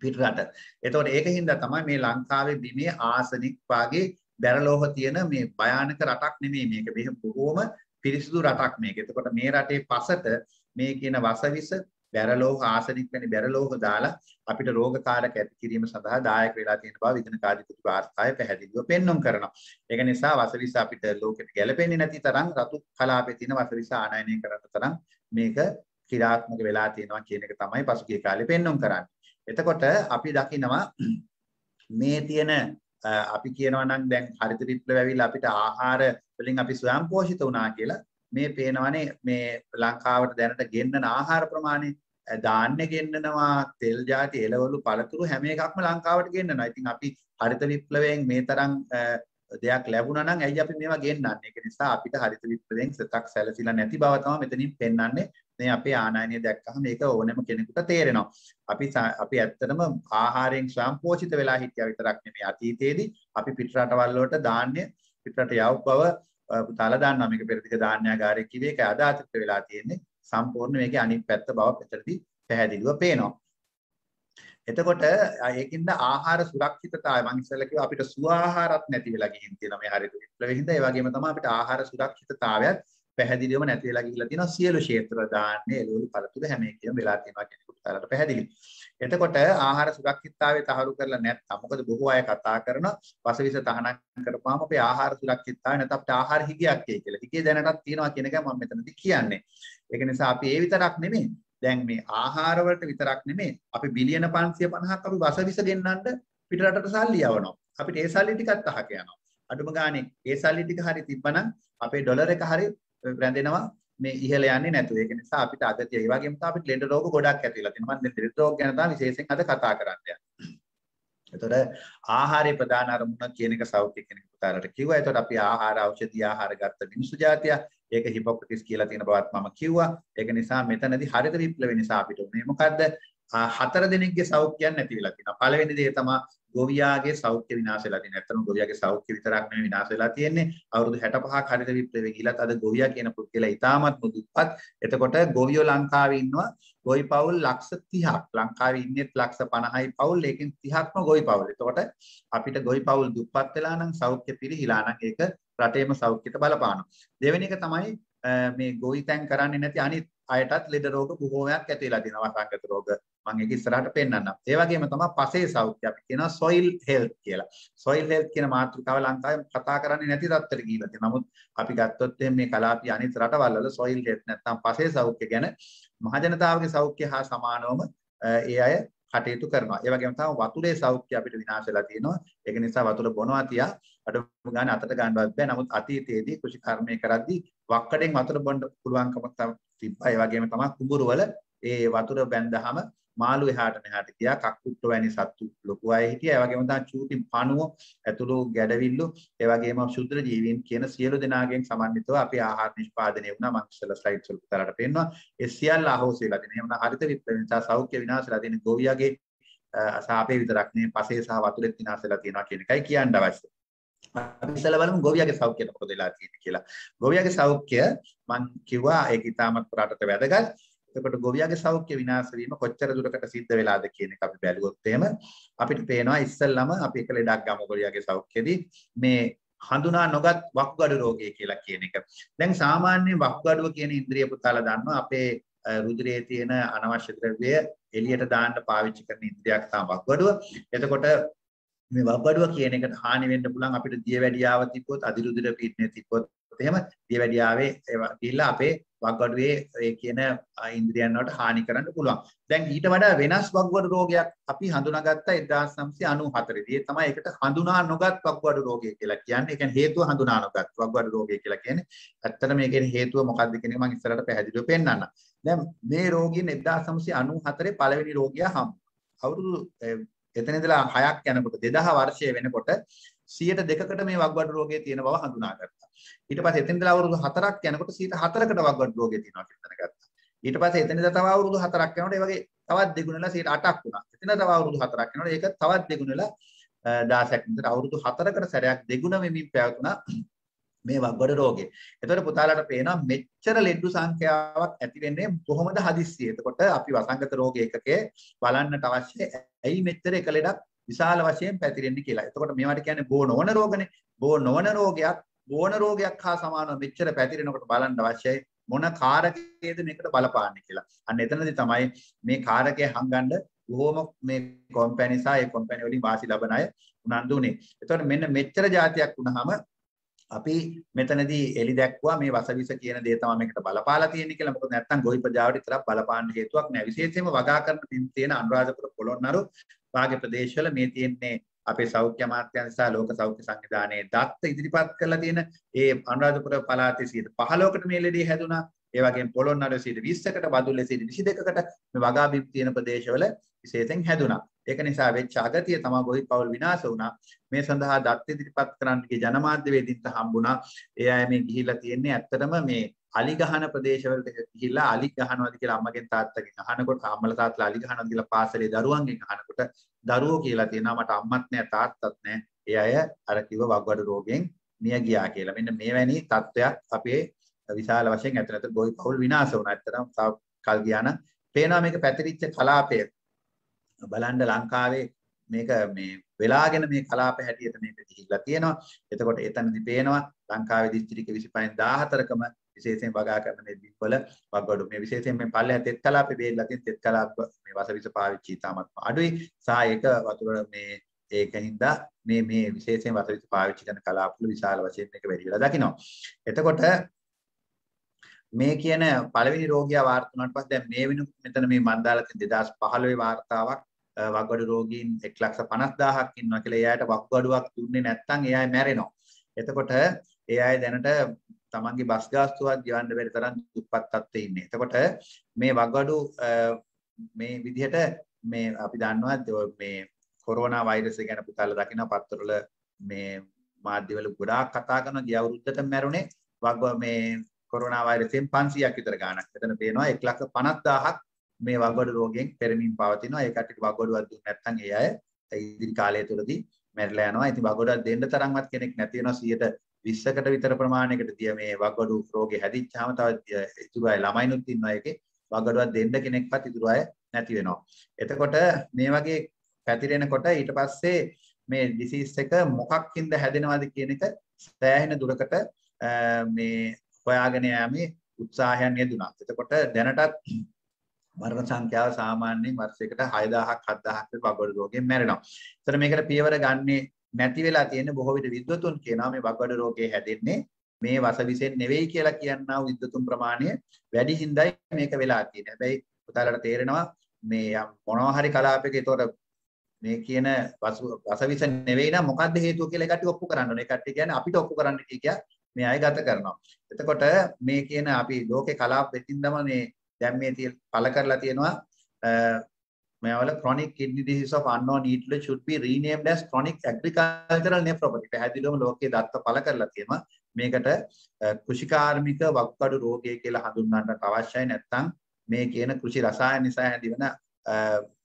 S1: පිටරට. එතකොට ඒකින්ද තමයි මේ ලංකාවේ බිමේ ආසනික් වාගේ බැරලෝහ තියෙන මේ භයානක රටක් නෙමෙයි මේක. මේක බොහෝම පිරිසිදු රටක් මේක. එතකොට මේ රටේ පසට මේ කියන වසවිස බැරලෝහ ආසනික් වැනි බැරලෝහ දාලා අපිට රෝගකාරක ඇති කිරීම සඳහා දායක වෙලා තියෙන බව විගණකාධිපති වාර්තාවේ පැහැදිලිව පෙන්වන්න කරනවා. ඒක නිසා වසවිස අපිට ලෝකෙට ගැලපෙන්නේ නැති තරම් රතු කලාපේ තියෙන වසවිස ආනයනය කරන තරම් මේක ක්‍රියාත්මක වෙලා තියෙනවා කියන එක තමයි පසුගිය කාලේ පෙන්වන්න කරන්නේ. එතකොට අපි දකිනවා මේ තියෙන අපි කියනවා නම් දැන් හරිත විප්ලවය ඇවිල්ලා අපිට ආහාර වලින් අපි ස්වයං පෝෂිත වුණා කියලා මේ පේනවනේ මේ ලංකාවට දැනට ගෙන්නන ආහාර ප්‍රමාණය ධාන්‍ය ගෙන්නනවා තෙල් ಜಾති එළවලු පළතුරු හැම එකක්ම ලංකාවට ගෙන්නනවා. ඉතින් අපි හරිත විප්ලවයෙන් මේ තරම් දෙයක් ලැබුණා නම් ඇයි අපි මේවා ගෙන්නන්නේ? ඒක නිසා අපිට හරිත විප්ලවයෙන් සතක් සැලසිලා නැති බව තමයි මෙතනින් පෙන්වන්නේ. මේ අපේ ආනයනය දැක්කහම මේක ඕනෑම කෙනෙකුට තේරෙනවා. අපි ඇත්තටම ආහාරයෙන් ස්වයංපෝෂිත වෙලා හිටියා විතරක් නෙමෙයි අතීතයේදී අපි පිට රටවල් වලට ධාන්‍ය පිටරට යව බව පුතාලා දන්නවා. මේක පෙරදිග ධාන්‍යාගාරයක් කිව්වේ ඒක අදාතිත වෙලා තියෙන්නේ. සම්පූර්ණ මේකේ අනිත් පැත්ත බව පිටරදී පැහැදිලිව පේනවා. එතකොට ඒකින්ද ආහාර සුරක්ෂිතතාවය මම ඉස්සෙල්ලා කිව්වා අපිට සුව ආහාරත් නැති වෙලා ගිහින් තියෙනවා මේ හරිත විප්ලවයෙන් හින්දා. ඒ වගේම තමයි අපිට ආහාර සුරක්ෂිතතාවයත් පැහැදිලිවම නැති වෙලා ගිහිල්ලා තියෙනවා. සියලු ක්ෂේත්‍ර ධාන්‍ය එළවලු පළතුරු හැම එකම වෙලා තියෙනවා කියන එක උත්තරට පැහැදිලි. එතකොට ආහාර සුරක්ෂිතතාවය තහවුරු කරලා නැත්නම් මොකද බොහෝ අය කතා කරන වසවිස තහනම් කරපුවාම අපේ ආහාර සුරක්ෂිතතාවය නැත්නම් අපිට ආහාර හිගයක් කියලා. හිගේ දැනටත් තියෙනවා කියන එක මම මෙතනදී කියන්නේ. ඒක නිසා අපි ඒ විතරක් නෙමෙයි දැන් මේ ආහාර වලට විතරක් නෙමෙයි අපි බිලියන 550ක් අපි වසවිස ගෙන්නන්න පිටරටට සල්ලි යවනවා. අපිට ඒ සල්ලි ටිකත් අහක යනවා. අඩුම ගානේ ඒ සල්ලි ටික හරි තිබ්බනම් අපේ ඩොලර් එක හරි රැඳෙනවා මේ ඉහළ යන්නේ නැතුව. ඒක නිසා අපිට අද ඒ වගේම තමයි අපිට ලෙඩ රෝග ගොඩක් ඇති වෙලා තියෙනවා. මම ලෙඩ රෝග ගැන තමයි විශේෂයෙන් අද කතා කරන්න යන්නේ. එතකොට ආහාරයේ ප්‍රධාන අරමුණ කියන එක සෞඛ්‍ය කෙනෙක් පුතාලට කිව්වා. එතකොට අපි ආහාර ඖෂධීය ආහාර ගත්ත මිනිස්සු జాතිය. ඒක හිපොක්‍රටිස් කියලා තියෙන බවත් මම කිව්වා. ඒක නිසා මෙතනදී හරිත විප්ලවය නිසා අපිට උනේ මොකද්ද? 4 දෙනෙක්ගේ සෞඛ්‍යයන් නැති වෙලා තියෙනවා. පළවෙනි දේ තමයි ගොවියාගේ සෞඛ්‍ය විනාශ වෙලා තියෙනවා. ඇත්තටම ගොවියාගේ සෞඛ්‍ය විතරක් නෙමෙයි විනාශ වෙලා තියෙන්නේ. අවුරුදු 65ක් හරිත විප්ලවය ගිලත් අද ගොවියා කියන පුද්ගලයා ඉතාමත්ම දුප්පත්. එතකොට ගොවියෝ ලංකාවේ ඉන්නවා ගොවි පවුල් ලක්ෂ 30ක්. ලංකාවේ ඉන්නේ ලක්ෂ 50යි පවුල්. ඒකෙන් 30ක්ම ගොවි පවුල්. එතකොට අපිට ගොවි පවුල් දුප්පත් වෙලා නම් සෞඛ්‍ය පිරිහිලා නම් ඒක රටේම සෞඛ්‍යයට බලපානවා. දෙවෙනි එක තමයි මේ ගොවිතැන් කරන්නේ නැති අනිත් අයටත් ලෙඩ රෝග බොහෝමයක් ඇති වෙලා තියෙනවා. වසංගත රෝග මම ඒක ඉස්සරහට පෙන්නන්නම්. ඒ වගේම තමයි පසේ සෞඛ්‍ය අපි කියනවා soil health කියලා. soil health කියන මාතෘකාව ලංකාවේ කතා කරන්නේ නැති තත්ත්වයට ගිහිල්ලා තියෙනවා. නමුත් අපි ගත්තොත් මේ කලාපී අනිත් රටවල් වල soil health නැත්නම් පසේ සෞඛ්‍ය ගැන මහජනතාවගේ සෞඛ්‍ය හා සමානවම ඒ අය කටයුතු කරනවා. ඒ වගේම තමයි වතුරේ සෞඛ්‍ය අපිට විනාශ වෙලා තියෙනවා. ඒක නිසා වතුර බොනවා තියා අඩුම ගානේ අතට ගන්නවත් බෑ. නමුත් අතීතයේදී කෘෂි කර්මය කරද්දී වක්කඩෙන් වතුර බොන්න පුළුවන්කම තිබ්බා. ඒ වගේම තමයි කුඹුරු වල ඒ වතුර බැන්දහම මාළු එහාට මෙහාට ගියා. කක්කුට්ට වැනි සත්තු ලොකු අය හිටියා. ඒ වගේම තමයි චූටි පණුව, ඇතුළු ගැඩවිල්ලු, ඒ වගේම ශුද්‍ර ජීවීන් කියන සියලු දෙනාගෙන් සමන්විතව අපි ආහාර නිෂ්පාදනය වුණා. මම ඉස්සෙල්ලා ස්ලයිඩ්ස් වල පුතාලට පෙන්නවා. ඒ සියල්ල අහෝසි වෙලා තියෙනවා. එහෙනම් හරිත විප්ලවය නිසා සෞඛ්‍ය විනාශ වෙලා තියෙන ගොවියාගේ සාපේ විතරක් නෙවෙයි පසේ සහ වතුරෙත් විනාශ වෙලා තියෙනවා කියන එකයි කියන්න අවශ්‍ය. අපි ඉස්සෙල්ලා බලමු ගොවියාගේ සෞඛ්‍යයට මොකද වෙලා තියෙන්නේ කියලා. ගොවියාගේ සෞඛ්‍ය මම කිව්වා ඒක ඉතාමත් රටට වැදගත්. එතකොට ගොවියාගේ සෞඛ්‍ය විනාශ වීම කොච්චර දුරකට සිද්ධ වෙලාද කියන එක අපි බැලුවොත් එහෙම අපිට පේනවා ඉස්සෙල්ලාම අපි එක ලෙඩක් ගමු ගොවියාගේ සෞඛ්‍යෙදී මේ හඳුනා නොගත් වකුගඩු රෝගය කියලා කියන එක. දැන් සාමාන්‍ය වකුගඩුව කියන ඉන්ද්‍රිය පුතාලා දන්නවා අපේ රුධිරයේ තියෙන අනවශ්‍ය ද්‍රව්‍ය එළියට දාන්න පාවිච්චි කරන ඉන්ද්‍රියක් තමයි වකුගඩුව. එතකොට මේ වකුගඩුව කියන එකට හානි වෙන්න පුළුවන් අපිට දියවැඩියාව තිබ්බොත් අදිරුධිර පීඩනය තිබ්බොත් එහෙම දියවැඩියාවේ ගිහිල්ලා අපේ වකුගඩුවේ ඒ කියන ඉන්ද්‍රියන් වලට හානි කරන්න පුළුවන්. දැන් ඊට වඩා වෙනස් වකුගඩු රෝගයක් අපි හඳුනාගත්තා 1994 දී. ඒ තමයි ඒකට හඳුනා නොගත් වකුගඩු රෝගය කියලා කියන්නේ. ඒ කියන්නේ හේතුව හඳුනා නොගත් වකුගඩු රෝගය කියලා කියන්නේ. ඇත්තට මේකේ හේතුව මොකක්ද කියන එක මම ඉස්සරහට පැහැදිලිව පෙන්නන්නම්. දැන් මේ රෝගීන් 1994 පළවෙනි රෝගියා අවුරුදු එතන ඉඳලා 6ක් යනකොට 2000 වර්ෂය වෙනකොට 102කට මේ වකුගඩු රෝගය තියෙන බව හඳුනාගත්තා. ඊට පස්සේ එතන ඉඳලා අවුරුදු 4ක් යනකොට 104කට වකුගඩු රෝගය තියෙනවා කියලා දැනගත්තා. ඊට පස්සේ එතන ඉඳලා තව අවුරුදු 4ක් යනකොට ඒ වගේ තවත් දෙගුණ වෙලා 108ක් වුණා. එතන තව අවුරුදු 4ක් යනකොට ඒක තවත් දෙගුණ වෙලා 16ක් විතර අවුරුදු 4කට සැරයක් දෙගුණ වෙමින් පැවතුණා මේ වකුගඩු රෝගේ. එතකොට පුතාලට පේනවා මෙච්චර ලෙඩු සංඛ්‍යාවක් ඇති වෙන්නේ කොහොමද හදිස්සියේ. එතකොට අපි වසංගත රෝග ඒකකයේ බලන්නට අවශ්‍ය ඇයි මෙච්චර එක ලෙඩක් විශාල වශයෙන් පැතිරෙන්නේ කියලා. එතකොට මේවට කියන්නේ බෝ නොවන රෝගනේ. බෝ නොවන රෝගයක් හා සමානව මෙච්චර පැතිරෙනකොට බලන්න අවශ්‍යයි මොන කාරකයේද මේකට බලපාන්නේ කියලා. අන්න එතනදී තමයි මේ කාරකය හංගන්න බොහොම මේ කම්පැනි සහ ඒ කම්පැනි වලින් වාසි ලබන අය උනන්දු උනේ. එතකොට මෙන්න මෙච්චර જાතියක් වුණාම අපි මෙතනදී එලි දැක්වුවා මේ වසවිස කියන දේ තමයි මේකට බලපාලා තියෙන්නේ කියලා. මොකද නැත්තම් ගොවි ප්‍රජාවට විතරක් බලපාන්න හේතුවක් නැහැ. විශේෂයෙන්ම වගා කරන තියෙන අනුරාධපුර පොළොන්නරු වාගේ ප්‍රදේශවල මේ තියෙන්නේ අපේ සෞඛ්‍ය අමාත්‍යාංශ සහ ලෝක සෞඛ්‍ය සංවිධානයේ දත්ත ඉදිරිපත් කරලා තියෙන ඒ අනුරාධපුර පළාතේ 15%කට මේ ලෙඩේ හැදුනා. ඒ වගේම පොළොන්නරු 20%කට, බදුල්ලේ 22%කට මේ වගා බිම් තියෙන ප්‍රදේශවල විශේෂයෙන් හැදුනා. ඒක නිසා වෙච්ච අගතිය තමයි ගොවි පවුල් විනාශ වුණා. මේ සඳහා දත් ඉදිරිපත් කරන්න ගිය ජනමාධ්‍ය වේදින්ට හම්බුණා. ඒ අය මේ ගිහිල්ලා තියෙන්නේ ඇත්තටම මේ අලි ගහන ප්‍රදේශවලට ගිහිල්ලා අලි ගහනවාද කියලා අම්මගෙන් තාත්තගෙන් අහනකොට අම්මලා තාත්තලා අලි ගහනවාද කියලා පාසලේ දරුවන්ගෙන් අහනකොට දරුවෝ කියලා තියෙනවා මට අම්මත් නෑ තාත්තත් නෑ. ඒ අය අර කිව්ව වකුගඩු රෝගයෙන් මිය ගියා කියලා. මෙන්න මේවැනි තත්ත්වයක් අපේ විශාල වශයෙන් ඇතනත ගොවි පවුල් විනාශ වුණා. ඇත්තටම කල් ගියා නම් පේනවා මේක පැතිරිච්ච කලාපය. බලන්න ලංකාවේ මේක මේ වෙලාගෙන මේ කලාප හැටියට මේක ගිහිල්ලා තියෙනවා. එතකොට එතනදී පේනවා ලංකාවේ දිස්ත්‍රික්ක 25014කම විශේෂයෙන් වගා කරන මේ බිම්වල වකුගඩු මේ විශේෂයෙන් මේ පල්ලෙහා තෙත් කලාපේ බේරලා තියෙන තෙත් කලාප මේ වසවිස පාවිච්චි ඉතාමත් අඩුයි. සහ ඒක වතුර මේ ඒකින්ද මේ විශේෂයෙන් වසවිස පාවිච්චි කරන කලාපවල විශාල වශයෙන් මේක වැඩි වෙලා දකිනවා. එතකොට මේ කියන පළවෙනි රෝගියා වාර්තා වුණාට පස්සේ දැන් මේ වෙනු මෙතන මේ මන් දාලා තියෙන 2015 වාර්තාවක් වකුගඩු රෝගීන් 1,50,000ක් ඉන්නවා කියලා. එයාට වකුගඩුවක් දුන්නේ නැත්නම් එයා මැරෙනවා. එතකොට ඒ අය දැනට තමන්ගේ බස් ගාස්තුවක් ගෙවන්න බැරි තරම් දුප්පත් තත්ත්වයේ ඉන්නේ. එතකොට මේ වකුගඩු මේ විදිහට මේ අපි දන්නවා මේ කොරෝනා වෛරසය ගැන පුතාලා දකින්න පත්තරවල මේ මාධ්‍යවල ගොඩාක් කතා කරනවා. ගිය අවුරුද්දට මැරුණේ මේ කොරෝනා වෛරසයෙන් 500ක් විතර ගාණක්. එතන පේනවා 1,50,000ක් මේ වකුගඩු රෝගයෙන් පෙරමින් පවතිනවා. ඒ කට්ටියට වකුගඩුවක් දුන්නේ නැත්නම් ඒ අය ඉදිරි කාලය තුළදී මැරිලා යනවා. ඉතින් වකුගඩුවක් දෙන්න තරම්වත් කෙනෙක් නැති වෙනවා. 120කට විතර ප්‍රමාණයකට තිය මේ වකුගඩු රෝගේ හැදිච්චාම තව ඉතුරු අය ළමයිනුත් ඉන්නවා ඒකේ. වකුගඩුවක් දෙන්න කෙනෙක්වත් ඉතුරු අය නැති වෙනවා. එතකොට මේ වගේ පැතිරෙනකොට ඊට පස්සේ මේ ඩිසීස් එක මොකක්ින්ද හැදෙනවද කියන එක සෑහෙන දුරකට මේ හොයාගෙන යෑමේ උත්සාහයන් යෙදුණා. එතකොට දැනටත් මරණ සංඛ්‍යාව සාමාන්‍යයෙන් වර්ෂයකට 6000ක් 7000ක් වකුගඩු රෝගයෙන් මැරෙනවා. ඒතර මේකට පියවර ගන්නේ නැති වෙලා තියෙන බොහෝ විට විද්වතුන් කියනවා මේ වකුගඩු රෝගේ හැදෙන්නේ මේ වසවිසෙන් නෙවෙයි කියලා කියනවා විද්වතුන් ප්‍රමාණය වැඩි හින්දායි මේක වෙලා තියෙන්නේ. හැබැයි පුතාලට තේරෙනවා මේ මොනවා හරි කලාපයක ඒතකොට මේ කියන වසවිස නෙවෙයි නම් මොකද්ද හේතුව කියලා එකට ඔප්පු කරන්න ඕනේ. ඒකට කියන්නේ අපිට ඔප්පු කරන්න කිය මේ අය ගත කරනවා. එතකොට මේ කියන අපි ලෝකේ කලාප දෙකින්දම මේ දැන් මේ පළ කරලා තියෙනවා මේවල chronic kidney disease of unknown needle should be renamed as chronic agricultural nephropathy. පැහැදිලිවම ලෝකයේ දත්ත පළ කරලා තියෙනවා. මේකට කෘෂිකාර්මික වකුගඩු රෝගය කියලා හඳුන්වන්නට අවශ්‍යයි. නැත්නම් මේ කියන කෘෂි රසායන නිසා හැදිවෙන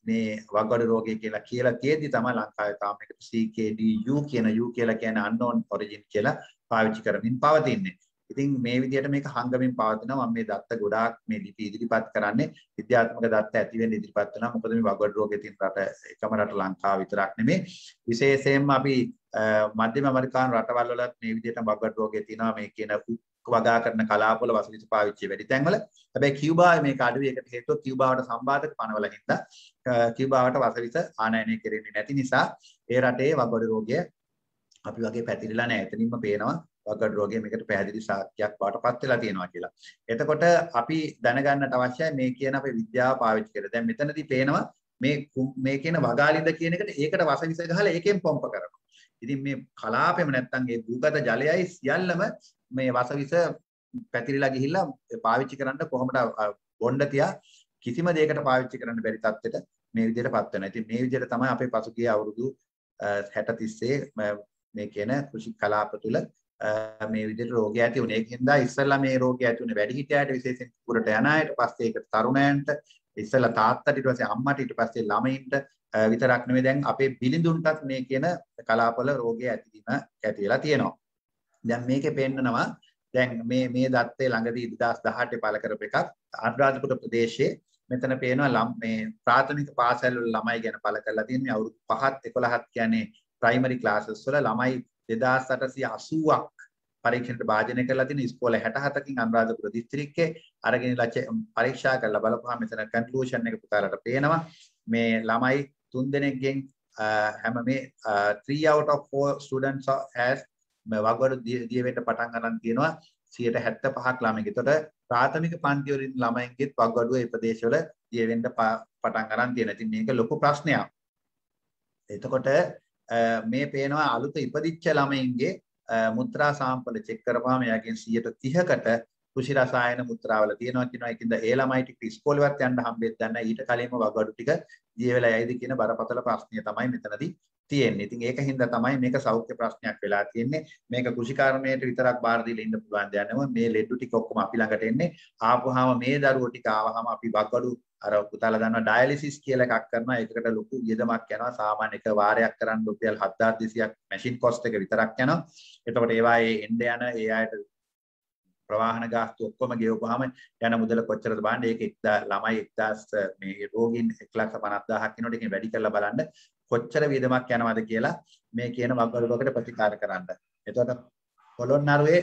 S1: මේ වගඩු රෝගය කියලා තියෙද්දි තමයි ලංකාවේ තාම එකට CKD-U කියන U කියලා කියන unknown origin කියලා පාවිච්චි කරමින් පවතින්නේ. ඉතින් මේ විදිහට මේක හංගමින් පවතිනවා. මම මේ දත්ත ගොඩාක් මේ ලිපි ඉදිරිපත් කරන්නේ විද්‍යාත්මක දත්ත ඇති වෙන්න ඉදිරිපත් වෙනවා. මොකද මේ වගඩු රෝගයේ තියෙන රට එකම රට ලංකාව විතරක් නෙමෙයි. විශේෂයෙන්ම අපි මධ්‍යම ඇමරිකානු රටවල් වලත් මේ විදිහට වගඩු රෝගය තියෙනවා. මේ කියන වගා කරන කලාපවල වසවිස පාවිච්චි වැඩි තැන්වල. හැබැයි කියුබාවේ මේක අඩුයි. ඒකට හේතුව කියුබාවට සම්බාධක පනවල හින්දා කියුබාවට වසවිස ආනයනය කෙරෙන්නේ නැති නිසා ඒ රටේ වගඩු රෝගය අපි වගේ පැතිරිලා නැහැ. එතනින්ම පේනවා වගඩු රෝගය මේකට පැහැදිලි සාක්ෂියක් බවටපත් වෙලා තියෙනවා කියලා. එතකොට අපි දැනගන්නට අවශ්‍යයි මේ කියන අපේ විද්‍යාව පාවිච්චි කරලා. දැන් මෙතනදී පේනවා මේ කියන වගාලින්ද කියන එකට ඒකට වසවිස ගහලා ඒකෙන් පොම්ප කරනවා. ඉතින් මේ කලාපෙම නැත්තම් ඒ භූගත ජලයයි සියල්ලම මේ වසවිස පැතිරිලා ගිහිල්ලා පාවිච්චි කරන්න කොහොමද බොණ්ඩ තියා කිසිම දෙයකට පාවිච්චි කරන්න බැරි තත්ත්වෙට මේ විදිහටපත් වෙනවා. ඉතින් මේ විදිහට තමයි අපේ පසුගිය අවුරුදු 60 30 මේ කියන කෘෂි කලාප තුළ මේ විදිහට රෝගය ඇති වුණේ. ඒකින්ද ඉස්සෙල්ලා මේ රෝගය ඇති වුණේ වැඩිහිටියන්ට විශේෂයෙන් කුරට යන අයට, පස්සේ ඒක තරුණයන්ට, ඉස්සෙල්ලා තාත්තට, ඊට පස්සේ අම්මට, ඊට පස්සේ ළමයින්ට විතරක් නෙවෙයි දැන් අපේ බිලිඳුන්ටත් මේ කියන කලාපවල රෝගය ඇතිවීම ඇති වෙලා තියෙනවා. දැන් මේකේ පෙන්නනවා දැන් මේ දත්තේ ළඟදී 2018 පළ කරපු එකක් අනුරාධපුර ප්‍රදේශයේ මෙතන පේනවා මේ ප්‍රාථමික පාසල් වල ළමයි ගැන පළ කරලා තියෙන අවුරුදු 5ත් 11ත් කියන්නේ ප්‍රයිමරි ක්ලාසස් වල ළමයි 2880ක් පරීක්ෂණයට භාජනය කරලා තියෙන ඉස්කෝල 67කින් අනුරාධපුර දිස්ත්‍රික්කේ අරගෙන පරීක්ෂා කරලා බලපුවාම මෙතන කන්ක්ලූෂන් එක පුතාලට පේනවා මේ ළමයි 3 දෙනෙක්ගෙන් හැම මේ 3 out of 4 students has වගඩු දිය වෙන්න පටන් ගන්න තියෙනවා 75ක් ළමයිගේ. ඒතකොට ප්‍රාථමික පන්ති වලින් ළමයින්ගෙත් වගඩුව ඒ ප්‍රදේශවල දිය වෙන්න පටන් ගන්න තියෙනවා. ඉතින් මේක ලොකු ප්‍රශ්නයක්. එතකොට මේ පේනවා අලුත ඉපදිච්ච ළමයින්ගේ මුත්‍රා සාම්පල චෙක් කරපුවාම එයාගෙන් 30%කට කෘෂි රසායන මුත්‍රාවල තියෙනවා කියනවා. ඒකින්ද ඒ ළමයි ටික ඉස්කෝලේවත් යන්න හම්බෙන්නේ නැහැ. ඊට කලින්ම වගඩු ටික දිය වෙලා යයිද කියන බරපතල ප්‍රශ්නය තමයි මෙතනදී තියෙන්නේ. ඉතින් ඒකින්ද තමයි මේක සෞඛ්‍ය ප්‍රශ්නයක් වෙලා තියෙන්නේ. මේක කෘෂිකර්මයට විතරක් බාර දීලා ඉන්න පුළුවන් දෙයක් නෙවෙයි. මේ ලෙඩු ටික ඔක්කොම අපි ළඟට එන්නේ. ආපුවාම මේ දරුවෝ ටික ආවහම අපි වගඩු අර පුතාලා දන්නවා ඩයලිසිස් කියලා එකක් කරනවා. ඒකට ලොකු වියදමක් යනවා. සාමාන්‍ය එක වාරයක් කරන් රුපියල් 7200ක් මැෂින් කොස්ට් එක විතරක් යනවා. එතකොට ඒවා එන්න යන ඒ අයට ප්‍රවාහන ගාස්තු ඔක්කොම ගෙවපුවාම යන මුදල කොච්චරද බලන්න. ඒක 1000 ළමයි 1000 මේ රෝගීන් 150000ක් වෙනකොට ඒකෙන් වැඩි කරලා බලන්න කොච්චර වියදමක් යනවද කියලා මේ කියන වගඩු රෝගකට ප්‍රතිකාර කරන්න. එතකොට පොළොන්නරුවේ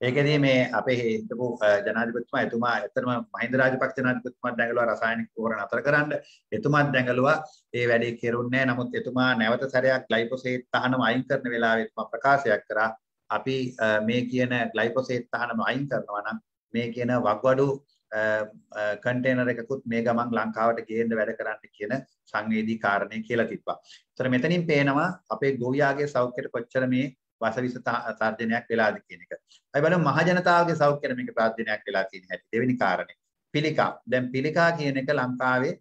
S1: ඒකදී මේ අපේ හිටපු ජනාධිපතිතුමා එතුමා ඇත්තටම මහින්ද රාජපක්ෂ ජනාධිපතිතුමා දැඟලුවා රසායනික පොහොර නතර කරන්න. එතුමාත් දැඟලුවා ඒ වැඩේ කෙරුන්නේ නැහැ. නමුත් එතුමා නැවත සැරයක් ග්ලයිෆොසේට් තහනම අයින් කරන වෙලාවේ එතුමා ප්‍රකාශයක් කරා අපි මේ කියන ග්ලයිෆොසේට් තහනම අයින් කරනවා නම් මේ කියන වග්වඩු කන්ටේනර් එකකුත් මේ ගමන් ලංකාවට ගේන්න වැඩ කරන්න කියන සංවේදී කාරණේ කියලා තිබ්බා. ඒතර මෙතනින් පේනවා අපේ ගෝවියාගේ සෞඛ්‍යයට කොච්චර මේ වසවිස තර්ජනයක් වෙලාද කියන එක. අපි බලමු මහ ජනතාවගේ සෞඛ්‍යයට මේක තර්ජනයක් වෙලා තියෙන හැටි. දෙවෙනි කාරණේ. පිළිකා. දැන් පිළිකා කියන එක ලංකාවේ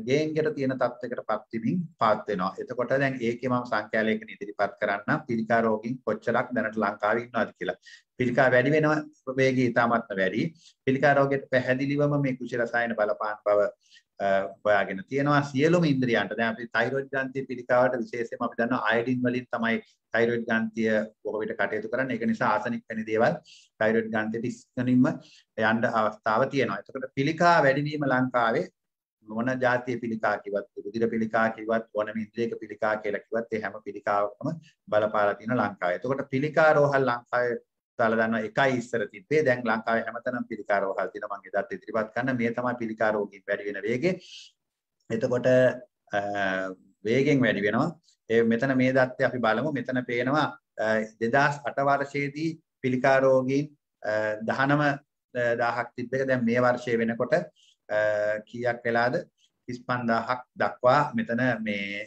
S1: ගේන්ගෙට තියෙන තත්යකටපත් වෙමින් පාත් වෙනවා. එතකොට දැන් ඒකේ මම සංඛ්‍යාලයකින් ඉදිරිපත් කරන්නම් පිළිකා රෝගීන් කොච්චරක් දැනට ලංකාවේ ඉන්නවද කියලා. පිළිකා වැඩි වෙනවා වේගය ඉතාමත්ම වැඩි. පිළිකා රෝගයට පැහැදිලිවම මේ කුෂි රසායන බලපාන බව හොයාගෙන තියෙනවා. සියලුම ඉන්ද්‍රියන්ට දැන් අපි තයිරොයිඩ් ග්‍රන්ථිය පිළිකාවට විශේෂයෙන්ම අපි දන්නවා අයඩින් වලින් තමයි තයිරොයිඩ් ග්‍රන්ථිය බොහෝ විට කටයුතු කරන්නේ. ඒක නිසා ආසනික් වැනි දේවල් තයිරොයිඩ් ග්‍රන්ථියට ඉස්සනින්ම යන්න අවස්ථාව තියෙනවා. එතකොට පිළිකා වැඩි වීම ලංකාවේ මොන જાතිය පිළිකා කිව්වත් රුධිර පිළිකා කිව්වත් ඕනම ඉන්ද්‍රියක පිළිකා කියලා කිව්වත් ඒ හැම පිළිකාවකම බලපාලා තියෙන ලංකාවේ. එතකොට පිළිකා රෝහල් ලංකාවේ දාලා දන්නවා එකයි ඉස්සර තිබ්බේ. දැන් ලංකාවේ හැමතැනම පිළිකා රෝහල් තියෙනවා. මම එදත් ඉදිරිපත් කරන මේ තමයි පිළිකා රෝගීන් වැඩි වෙන වේගය. එතකොට වේගෙන් වැඩි වෙනවා. මෙතන මේ දත්තේ අපි බලමු. මෙතන පේනවා 2008 වර්ෂයේදී පිළිකා රෝගීන් 19000ක් තිබ්බ එක දැන් මේ වර්ෂයේ වෙනකොට කීයක් වෙලාද 35000ක් දක්වා මෙතන මේ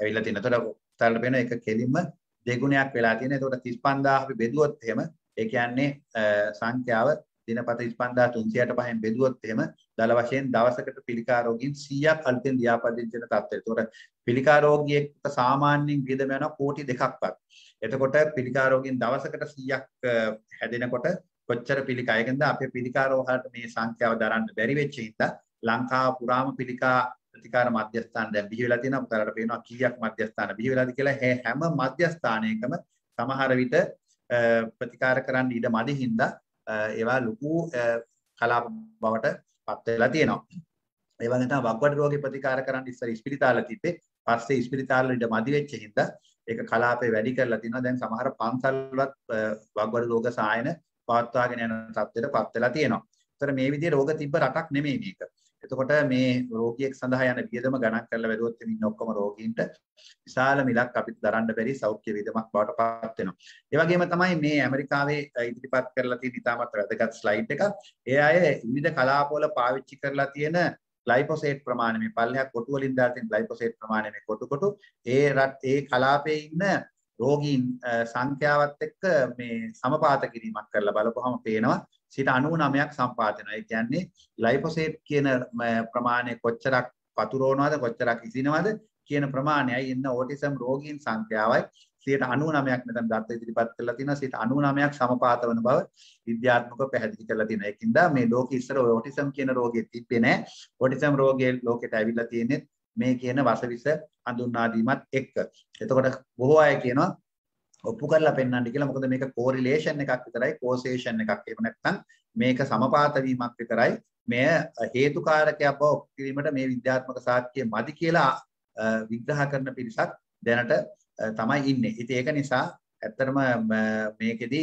S1: ඇවිල්ලා තියෙනවා. එතකොට උත්තරවල පේන එක කෙලින්ම දෙගුණයක් වෙලා තියෙනවා. එතකොට 35000 අපි බෙදුවොත් එහෙම ඒ කියන්නේ සංඛ්‍යාව දිනපත 5305න් බෙදුවොත් එහෙම දල වශයෙන් දවසකට පිළිකා රෝගීන් 100ක් අලුතෙන් ලියාපදිංචි වෙන තත්ත්වය. ඒතකොට පිළිකා රෝගියෙක්ට සාමාන්‍යයෙන් වියදම යනවා කෝටි 2ක්වත්. එතකොට පිළිකා රෝගීන් දවසකට 100ක් හැදෙනකොට කොච්චර පිළිකා. ඒකෙන්ද අපේ පිළිකා රෝහලට මේ සංඛ්‍යාව දරන්න බැරි වෙච්ච හින්දා ලංකාව පුරාම පිළිකා ප්‍රතිකාර මධ්‍යස්ථාන දැන් බිහි වෙලා තියෙනවා. උතරට පේනවා කීයක් මධ්‍යස්ථාන බිහි වෙලාද කියලා. හැම මධ්‍යස්ථානයකම සමහර විට ප්‍රතිකාර කරන්න ඉඩ මදි හින්දා ඒවා ලොකු කලාප බවට පත් වෙලා තියෙනවා. ඒ වගේ තමයි වක්වඩ රෝගේ ප්‍රතිකාර කරන්න ඉස්සර ඉස්පිරිතාල තිබ්බේ. පස්සේ ඉස්පිරිතාල වල ඉඩ මදි වෙච්ච හින්දා ඒක කලාපේ වැඩි කරලා තියෙනවා. දැන් සමහර පන්සල්වත් වක්වඩ රෝග සායන පවත්වාගෙන යන තත්ත්වයට පත් වෙලා තියෙනවා. ඒතර මේ විදිහේ රෝග තිබ්බ රටක් නෙමෙයි මේක. එතකොට මේ රෝගියෙක් සඳහා යන වියදම ගණන් කරලා බැලුවොත් ඉන්න ඔක්කොම රෝගීන්ට විශාල මිලක් අපිට දරන්න බැරි සෞඛ්‍ය වියදමක් බවට පත් වෙනවා. ඒ වගේම තමයි මේ ඇමරිකාවේ ඉදිරිපත් කරලා තියෙන ඉතාමත් වැදගත් ස්ලයිඩ් එකක්. ඒ අය විවිධ කලාපවල පාවිච්චි කරලා තියෙන ග්ලයිෆොසේට් ප්‍රමාණය මේ පල්ලෙහා කොටු වලින් දාලා තියෙන ග්ලයිෆොසේට් ප්‍රමාණය මේ කොටු ඒ කලාපයේ ඉන්න රෝගීන් සංඛ්‍යාවත් එක්ක මේ සමපාත කිරීමක් කරලා බලපුවහම පේනවා 99ක් සම්පාත වෙනවා. ඒ කියන්නේ ග්ලයිෆොසේට් කියන ප්‍රමාණය කොච්චරක් පතුරවනවද කොච්චරක් ඉසිනවද කියන ප්‍රමාණයයි ඉන්න ඕටිසම් රෝගීන් සංඛ්‍යාවයි 99ක් මෙතන දත්ත ඉදිරිපත් කරලා තියෙනවා. 99ක් සමපාත වන බව විද්‍යාත්මකව පැහැදිලි කරලා තියෙනවා. ඒකින්ද මේ ලෝකෙ ඉස්සර ඕටිසම් කියන රෝගය තිබ්බේ නැහැ. ඕටිසම් රෝගය ලෝකෙට ඇවිල්ලා තියෙන්නේ මේ කියන වසවිස හඳුන්වා දීමත් එක්ක. එතකොට බොහෝ අය කියනවා ඔප්පු කරලා පෙන්වන්න කියලා. මොකද මේක කෝරිලේෂන් එකක් විතරයි, කෝසේෂන් එකක්. එහෙම නැත්නම් මේක සමපාත වීමක් විතරයි. මෙය හේතුකාරකයක් බව ඔප්පු කිරීමට මේ විද්‍යාත්මක සාක්ෂිය මදි කියලා විග්‍රහ කරන පිරිසක් දැනට තමයි ඉන්නේ. ඉතින් ඒක නිසා ඇත්තටම මේකෙදි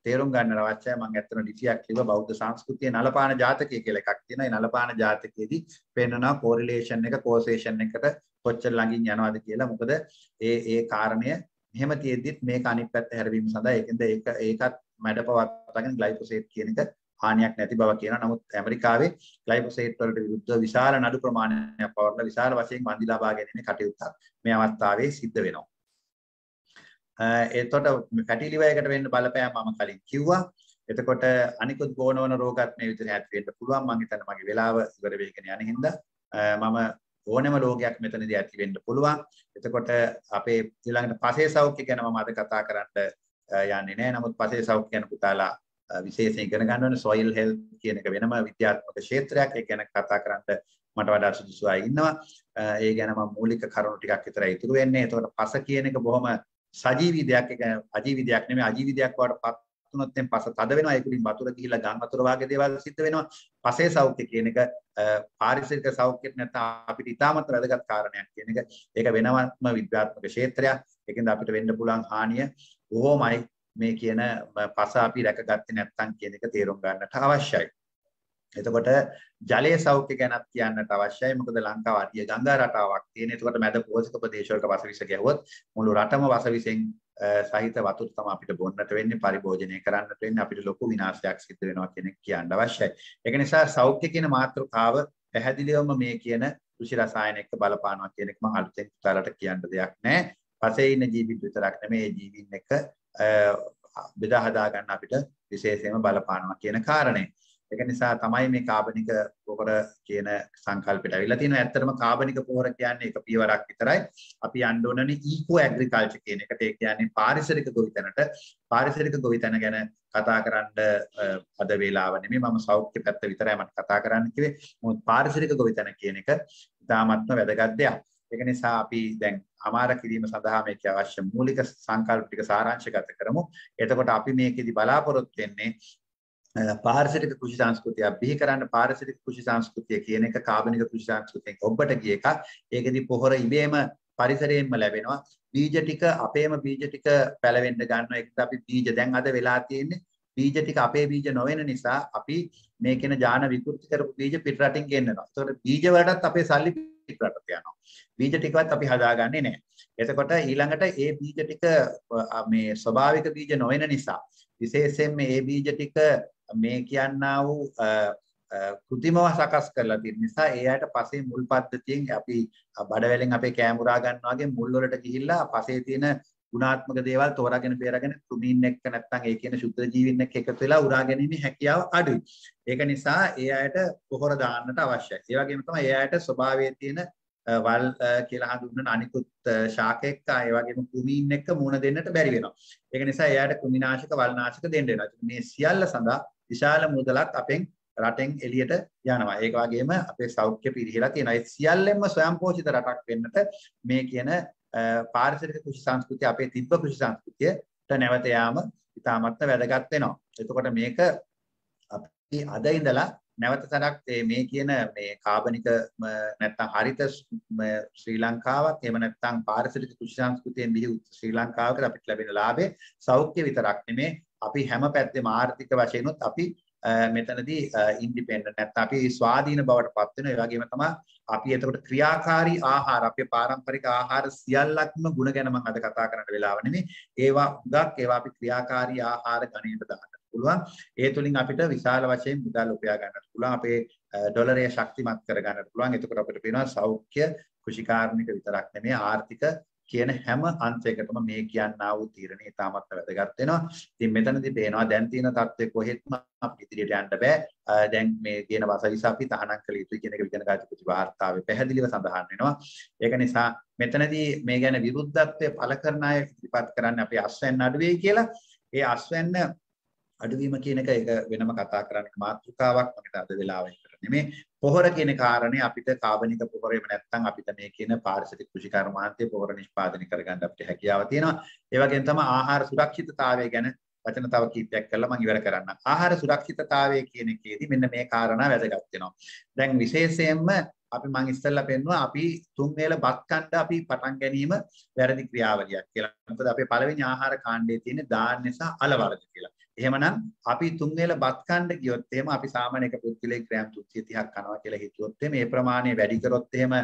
S1: තේරුම් ගන්න අවශ්‍යයි. මම ඇත්තටම ලිපියක් ලිව්වා බෞද්ධ සංස්කෘතියේ නලපාන ජාතකය කියලා එකක් තියෙනවා. ඒ නලපාන ජාතකයේදී පෙන්වනවා කෝරිලේෂන් එක කෝසේෂන් එකට කොච්චර ළඟින් යනවද කියලා. මොකද ඒ කාරණය මෙහෙම තියෙද්දිත් මේක අනිත් පැත්ත හැරවීම සඳහා ඒකෙන්ද ඒකත් මැඩපවත්වාගෙන ග්ලයිෆොසේට් කියන එක හානියක් නැති බව කියනවා. නමුත් ඇමරිකාවේ ග්ලයිෆොසේට් වලට විරුද්ධව විශාල නඩු ප්‍රමාණයක් පවර්ලා විශාල වශයෙන් වන්දි ලබා ගැනීමේ කටයුත්තක් මේ අවස්ථාවේ සිද්ධ වෙනවා. එතකොට ෆැටි liver එකට වෙන්න බලපෑම මම කලින් කිව්වා. එතකොට අනිකුත් ගෝණවන රෝගات මේ විදිහට ඇති වෙන්න පුළුවන්. මම හිතන්නේ මගේ වෙලාව ඉවර වෙගෙන යන හින්දා මම ඕනෑම රෝගයක් මෙතනදී ඇති වෙන්න පුළුවන්. එතකොට අපේ ඊළඟට පසේ සෞඛ්‍ය ගැන මම අද කතා කරන්න යන්නේ නැහැ. නමුත් පසේ සෞඛ්‍ය ගැන පුතාලා විශේෂයෙන් ඉගෙන ගන්න ඕනේ. soil health කියන එක වෙනම විද්‍යාත්මක ක්ෂේත්‍රයක්. ඒ ගැන කතා කරන්න මට වඩා සුදුසු අය ඉන්නවා. ඒ ගැන මම මූලික කරුණු ටිකක් විතරයි ඉතුරු වෙන්නේ. එතකොට පස කියන එක බොහොම සජීවී දෙයක්. ඒක අජීවී දෙයක් නෙමෙයි. අජීවී දෙයක් වඩ පත් වුණොත් එම් පස තද වෙනවා. ඒකලින් වතුර ගිහිලා ගම් වතුර වගේ දේවල් සිද්ධ වෙනවා. පසේ සෞඛ්‍ය කියන එක පාරිසරික සෞඛ්‍යෙත් නැත්නම් අපිට ඉතාමත් වැදගත් කාරණයක් කියන එක. ඒක වෙනම විද්‍යාත්මක ක්ෂේත්‍රයක්. ඒකෙන්ද අපිට වෙන්න පුළුවන් හානිය බොහොමයි. මේ කියන පස අපි රැකගත්තේ නැත්නම් කියන එක තේරුම් ගන්නට අවශ්‍යයි. එතකොට ජලයේ සෞඛ්‍ය ගැනත් කියන්නට අවශ්‍යයි. මොකද ලංකාව අඩිය ගංගා රටාවක් තියෙන. එතකොට මැද පෝෂක ප්‍රදේශවලට වසවිස ගැහුවොත් මුළු රටම වසවිසෙන් සහිත වතුර තමයි අපිට බොන්නට වෙන්නේ, පරිභෝජනය කරන්නට වෙන්නේ. අපිට ලොකු විනාශයක් සිද්ධ වෙනවා කියන එක කියන්න අවශ්‍යයි. ඒක නිසා සෞඛ්‍ය කියන මාතෘකාව පැහැදිලිවම මේ කියන කෘෂි රසායන එක්ක බලපානවා කියන එක මම අලුතෙන් පුතාලට කියන්න දෙයක් නැහැ. පසේ ඉන්න ජීවිත විතරක් නෙමෙයි මේ ජීවීන් එක බෙදා හදා ගන්න අපිට විශේෂයෙන්ම බලපානවා කියන කාරණේ. ඒක නිසා තමයි මේ කාබනික පොහොර කියන සංකල්පයට අවිලා තියෙනවා. ඇත්තටම කාබනික පොහොර කියන්නේ එක පියවරක් විතරයි. අපි යන්න ඕනනේ ඊකෝ ඇග්‍රිකල්චර් කියන එකට. ඒ කියන්නේ පාරිසරික ගොවිතැනට. පාරිසරික ගොවිතැන ගැන කතා කරන්න අද වේලාව නෙමෙයි. මම සෞඛ්‍ය පැත්ත විතරයි මට කතා කරන්න කිව්වේ. මොකද පාරිසරික ගොවිතැන කියන එක ඉතාමත්ම වැදගත් දෙයක්. ඒක නිසා අපි දැන් අමාර කිරීම සඳහා මේක අවශ්‍ය මූලික සංකල්ප ටික සාරාංශගත කරමු. එතකොට අපි මේකෙදි බලාපොරොත්තු වෙන්නේ පාරිසරික කෘෂි සංස්කෘතිය බිහි කරන්න. පාරිසරික කෘෂි සංස්කෘතිය කියන එක කාබනික කෘෂි සංස්කෘතියෙන් ඔබට ගිය එකක්. ඒකෙදි පොහොර ඉබේම පරිසරයෙන්ම ලැබෙනවා. බීජ ටික අපේම බීජ ටික පැලවෙන්න ගන්නවා. ඒකට අපි බීජ දැන් අද වෙලා තියෙන්නේ බීජ ටික අපේ බීජ නොවන නිසා අපි මේ කියන ජාන විකෘති කරපු බීජ පිට රටින් ගෙන්නනවා. ඒතකොට බීජ වලටත් අපේ සල්ලි පිට රටට යනවා. බීජ ටිකවත් අපි හදාගන්නේ නැහැ. එතකොට ඊළඟට ඒ බීජ ටික මේ ස්වභාවික බීජ නොවන නිසා විශේෂයෙන් මේ බීජ ටික මේ කියන්නා වූ කෘතිමව සකස් කරලා තියෙන නිසා ඒ අයට පසේ මුල් පද්ධතියෙන් අපි බඩවැලෙන් අපේ කෑමුරා ගන්නවා වගේ මුල් වලට ගිහිල්ලා පසේ තියෙන ගුණාත්මක දේවල් තෝරාගෙන බේරාගෙන කෘමීන් එක්ක නැත්නම් ඒ කියන ශුද්ධ ජීවීන් එක්ක එකතු වෙලා උරා ගැනීමේ හැකියාව අඩුයි. ඒක නිසා ඒ අයට පොහොර දාන්නට අවශ්‍යයි. ඒ වගේම තමයි ඒ අයට ස්වභාවයේ තියෙන වල් කියලා හඳුන්වන අනිකුත් ශාක එක්ක ඒ වගේම කෘමීන් එක්ක මුණ දෙන්නට බැරි වෙනවා. ඒක නිසා ඒ අයට කෘමිනාශක වල්නාශක දෙන්න වෙනවා. මේ සියල්ල සඳහා විශාල මුදලක් අපෙන් රටෙන් එළියට යනවා. ඒක වගේම අපේ සෞඛ්‍ය පිරිහිලා තියෙනවා. ඒ සියල්ලෙන්ම ස්වයංපෝෂිත රටක් වෙන්නට මේ කියන පාරිසරික කෘෂි සංස්කෘතිය අපේ තිබ්බ කෘෂි සංස්කෘතියට නැවත යාම ඉතාමත් වැදගත් වෙනවා. එතකොට මේක අපි අද ඉඳලා නැවත සරක් මේ කියන මේ කාබනික නැත්නම් හරිත ශ්‍රී ලංකාවක් එහෙම නැත්නම් පාරිසරික කෘෂි සංස්කෘතියෙන් බිහි ශ්‍රී ලංකාවකට අපිට ලැබෙන ලාභේ සෞඛ්‍ය විතරක් නෙමේ අපි හැම පැත්තෙම ආර්ථික වශයෙන්ුත් අපි මෙතනදී ඉන්ඩිපෙන්ඩන්ට් නැත්නම් අපි ස්වාධීන බවට පත් වෙනවා. ඒ වගේම තමයි අපි එතකොට ක්‍රියාකාරී ආහාර අපේ පාරම්පරික ආහාර සියල්ලක්ම ගුණ ගැන මම අද කතා කරන්න වෙලාව නෙමෙයි. ඒවා හුඟක් ඒවා අපි ක්‍රියාකාරී ආහාර ගණයට දාන්න පුළුවන්. ඒ තුලින් අපිට විශාල වශයෙන් මුදල් උපයා ගන්නට පුළුවන්. අපේ ඩොලරය ශක්තිමත් කර ගන්නට පුළුවන්. එතකොට අපිට පේනවා සෞඛ්‍ය කෘෂිකාර්මික විතරක් නෙමෙයි ආර්ථික කියන හැම අංශයකටම මේ කියන්නා වූ තීරණය ඉතාමත් වැදගත් වෙනවා. ඉතින් මෙතනදී පේනවා දැන් තියෙන තත්ත්වයේ කොහෙත්ම අපි ඉදිරියට යන්න බෑ. දැන් මේ කියන වසවිස අපි තහනම් කළ යුතුයි කියන එක විද්‍යාන ගාතෘ වාර්තාවේ පැහැදිලිව සඳහන් වෙනවා. ඒක නිසා මෙතනදී මේ ගැන විරුද්ධත්වය පළ කරන අය ඉදිරිපත් කරන්නේ අපි අස්වැන්න අඩු වෙයි කියලා. ඒ අස්වැන්න අඩුවීම කියන එක ඒක වෙනම කතා කරන්න මාතෘකාවක් මම අද වෙලාවෙ කරන්නේ නෙමෙයි. පොහොර කියන කාරණේ අපිට කාබනික පොහොරේම නැත්නම් අපිට මේ කියන පාරිසරික කෘෂි කර්මාන්තයේ පොහොර නිෂ්පාදනය කරගන්න අපිට හැකියාව තියෙනවා. ඒ වගේම තමයි ආහාර සුරක්ෂිතතාවය ගැන වචන තව කීපයක් කරලා මම ඉවර කරන්නම්. ආහාර සුරක්ෂිතතාවය කියන එකේදී මෙන්න මේ කාරණා වැදගත් වෙනවා. දැන් විශේෂයෙන්ම අපි මම ඉස්සෙල්ලා පෙන්නුවා අපි තුන් වේල බත් කන්න අපි පටන් ගැනීම වැරදි ක්‍රියාවලියක් කියලා. මොකද අපේ පළවෙනි ආහාර කාණ්ඩයේ තියෙන ධාන්‍ය සහ අල වර්ග කියලා. එහෙමනම් අපි තුන් වේල බත් කන්න ගියොත් එහෙම අපි සාමාන්‍ය එක පුද්ගලයෙක් ග්‍රෑම් 330ක් කනවා කියලා හිතුවොත් එහෙම මේ ප්‍රමාණය වැඩි කරොත් එහෙම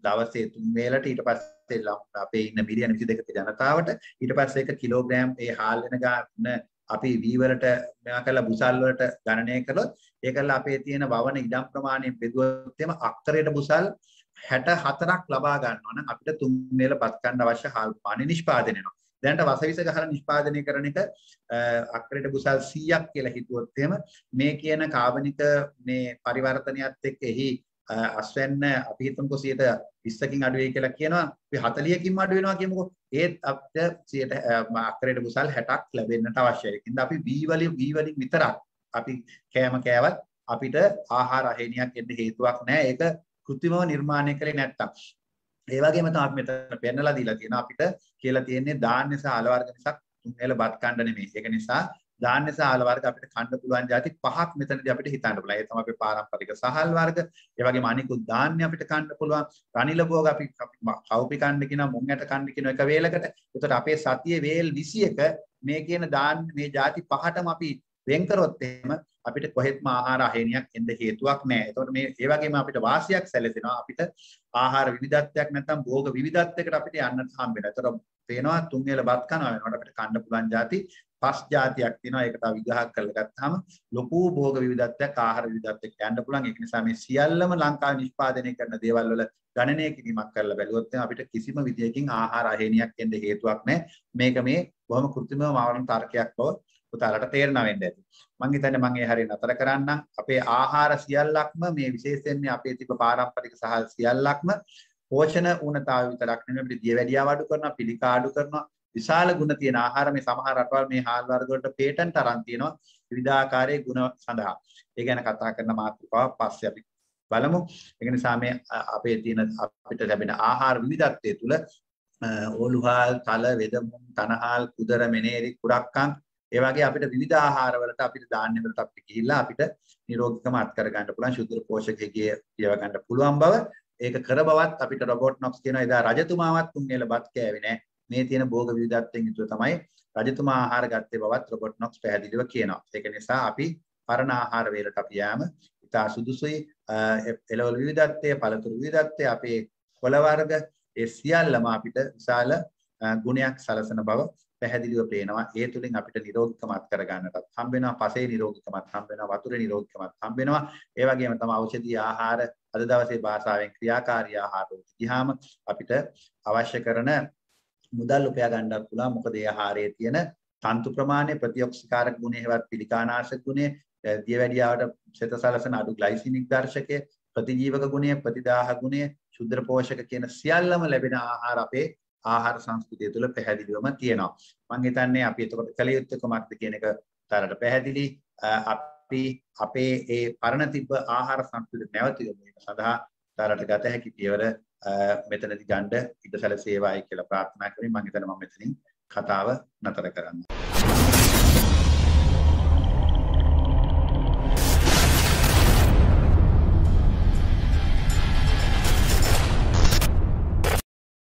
S1: දවසේ තුන් වේලට ඊට පස්සේ අපේ ඉන්න මිලියන 22ක ජනතාවට ඊට පස්සේ එක කිලෝග්‍රෑම් ඒ හාල් වෙන ගන්න අපි වී වලට මේවා කරලා බුසල් වලට ගණනය කළොත් ඒකලා අපේ තියෙන වවන ඉඩම් ප්‍රමාණයෙන් බෙදුවොත් එහෙම අක්තරයට බුසල් 64ක් ලබා ගන්නවා නම් අපිට තුන් වේල බත් කන්න අවශ්‍ය හාල් ප්‍රමාණය නිෂ්පාදනය වෙනවා. දැනට වසවිස ගහලා නිෂ්පාදනය කරන එක අක්‍රේට බුසල් 100ක් කියලා හිතුවොත් එහෙම මේ කියන කාබනික මේ පරිවර්තනයත් එක්ක එහි අස්වැන්න අපි හිතමුකෝ 120කින් අඩු වෙයි කියලා කියනවා. අපි 40කින් අඩු වෙනවා කියමුකෝ. ඒත් අපිට අක්‍රේට බුසල් 60ක් ලැබෙන්නට අවශ්‍යයි. ඒකින්ද අපි වී වලින් විතරක් අපි කෑම කෑවත් අපිට ආහාර අහිමියක් එන්න හේතුවක් නැහැ. ඒක කෘත්‍රිමව නිර්මාණය කළේ නැත්තම්. ඒ වගේම තමයි අපි මෙතන පෙන්නලා දීලා තියෙනවා අපිට කියලා තියෙන්නේ ධාන්‍ය සහ අල වර්ග මිසක් තුන් වේල බත් කන්න නෙමෙයි. ඒක නිසා ධාන්‍ය සහ අල වර්ග අපිට කන්න පුළුවන් ಜಾති පහක් මෙතනදී අපිට හිතන්න පුළුවන්. ඒ තමයි අපේ පාරම්පරික සහල් වර්ග. ඒ වගේම අනිකුත් ධාන්‍ය අපිට කන්න පුළුවන්. රනිල භෝග අපි කවුපි කන්න කියනවා, මුං ඇට කන්න කියනවා එක වේලකට. ඒතකොට අපේ සතියේ වේල් 21 මේ කියන ධාන්‍ය මේ ಜಾති පහටම අපි වෙන් කරොත් එහෙම අපිට කොහෙත්ම ආහාර අහිමියක් එන්න හේතුවක් නැහැ. ඒතකොට මේ ඒ වගේම අපිට වාසියක් සැලසෙනවා. අපිට ආහාර විවිධත්වයක් නැත්නම් භෝග විවිධත්වයකට අපිට යන්නත් හම්බ වෙනවා. ඒතකොට පේනවා තුන් වේල බත් කනවා වෙනකොට අපිට කන්න පුළුවන් ಜಾති පස් ಜಾතියක් තියෙනවා. ඒකට විග්‍රහ කරලා ගත්තාම ලොකු භෝග විවිධත්වයක් ආහාර විවිධත්වයක් යන්න පුළුවන්. ඒක නිසා මේ සියල්ලම ලංකාවේ නිෂ්පාදනය කරන දේවල් වල ගණනය කිරීමක් කරලා බැලුවොත් අපිට කිසිම විදියකින් ආහාර අහිමියක් එන්න හේතුවක් නැහැ. මේක මේ බොහොම කෘත්‍රිමව මවන තර්කයක් බව පුතාලට තේරෙනවා වෙන්න ඇති. මම හිතන්නේ මම ඒ හරිය නතර කරන්න. අපේ ආහාර සියල්ලක්ම මේ විශේෂයෙන් අපේ තිබ්බ පාරම්පරික සහ සියල්ලක්ම පෝෂණ ඌනතාව විතරක් නෙමෙයි අපිට දියවැඩියාව අඩු කරනවා, පිළිකා අඩු කරනවා. විශාල ගුණ තියෙන ආහාර මේ සමහර රටවල් මේ හාල් වර්ග වලට පේටන්ට් අරන් තියෙනවා විවිධාකාරයේ ගුණ සඳහා. ඒ ගැන කතා කරන මාතෘකාව පස්සේ අපි බලමු. ඒක නිසා මේ අපේ තියෙන අපිට ලැබෙන ආහාර විවිධත්වයේ තුල ඕලුහාල්, තල, වෙදමුම්, තනහාල්, කුදර, මෙනේරි, කුරක්කන් ඒ වගේ අපිට විවිධ ආහාර වලට අපිට ධාන්‍ය වලට අපිට ගිහිල්ලා අපිට නිරෝගීකම අත් කර ගන්න පුළුවන් ශුද්ධ පෝෂකයේ කියව ගන්න පුළුවන් බව ඒක කර බවත් අපිට රොබර්ට් නොක්ස් කියන එදා රජතුමාවත් තුන් වේල බත් කෑවේ නෑ මේ තියෙන භෝග විවිධත්වයෙන් යුතුව තමයි රජතුමා ආහාර ගත්තේ බවත් රොබර්ට් නොක්ස් පැහැදිලිව කියනවා. ඒක නිසා අපි පරණ ආහාර වේලට අපි යෑම ඉතා සුදුසුයි. එළවලු විවිධත්වය, පළතුරු විවිධත්වය, අපේ කොළ වර්ග ඒ සියල්ලම අපිට විශාල ගුණයක් සලසන බව පැහැදිලිව පේනවා. ඒ තුලින් අපිට නිරෝගීකම අත් කර ගන්නටත් හම්බ වෙනවා, පසේ නිරෝගීකමත් හම්බ වෙනවා, වතුරේ නිරෝගීකමත් හම්බ වෙනවා. ඒ වගේම තමයි ඖෂධීය ආහාර අද දවසේ භාෂාවෙන් ක්‍රියාකාරී ආහාර වලට ගියාම අපිට අවශ්‍ය කරන මුදල් උපයා ගන්නත් පුළුවන්. මොකද ඒ ආහාරයේ තියෙන තන්තු ප්‍රමාණය, ප්‍රතිඔක්සිකාරක ගුණය, හෙවත් පිළිකානාශක ගුණය, දියවැඩියාවට සෙත සලසන අඩු ග්ලයිසිමික් දර්ශකය, ප්‍රතිජීවක ගුණය, ප්‍රතිදාහ ගුණය, ශුද්ධ පෝෂක කියන සියල්ලම ලැබෙන ආහාර අපේ ආහාර සංස්කෘතිය තුළ පැහැදිලිවම තියෙනවා. මම හිතන්නේ අපි එතකොට කළ යුත්තේ කොහොමද කියන එක තරට පැහැදිලි. අපි අපේ ඒ පරණ තිබ්බ ආහාර සංස්කෘතිය නැවත යොමු වීම සඳහා තරට ගත හැකි පියවර මෙතනදී ගන්න ඉඩ සැලසේවායි කියලා ප්‍රාර්ථනා කරමින් මම හිතනවා මම මෙතනින් කතාව නතර කරන්න.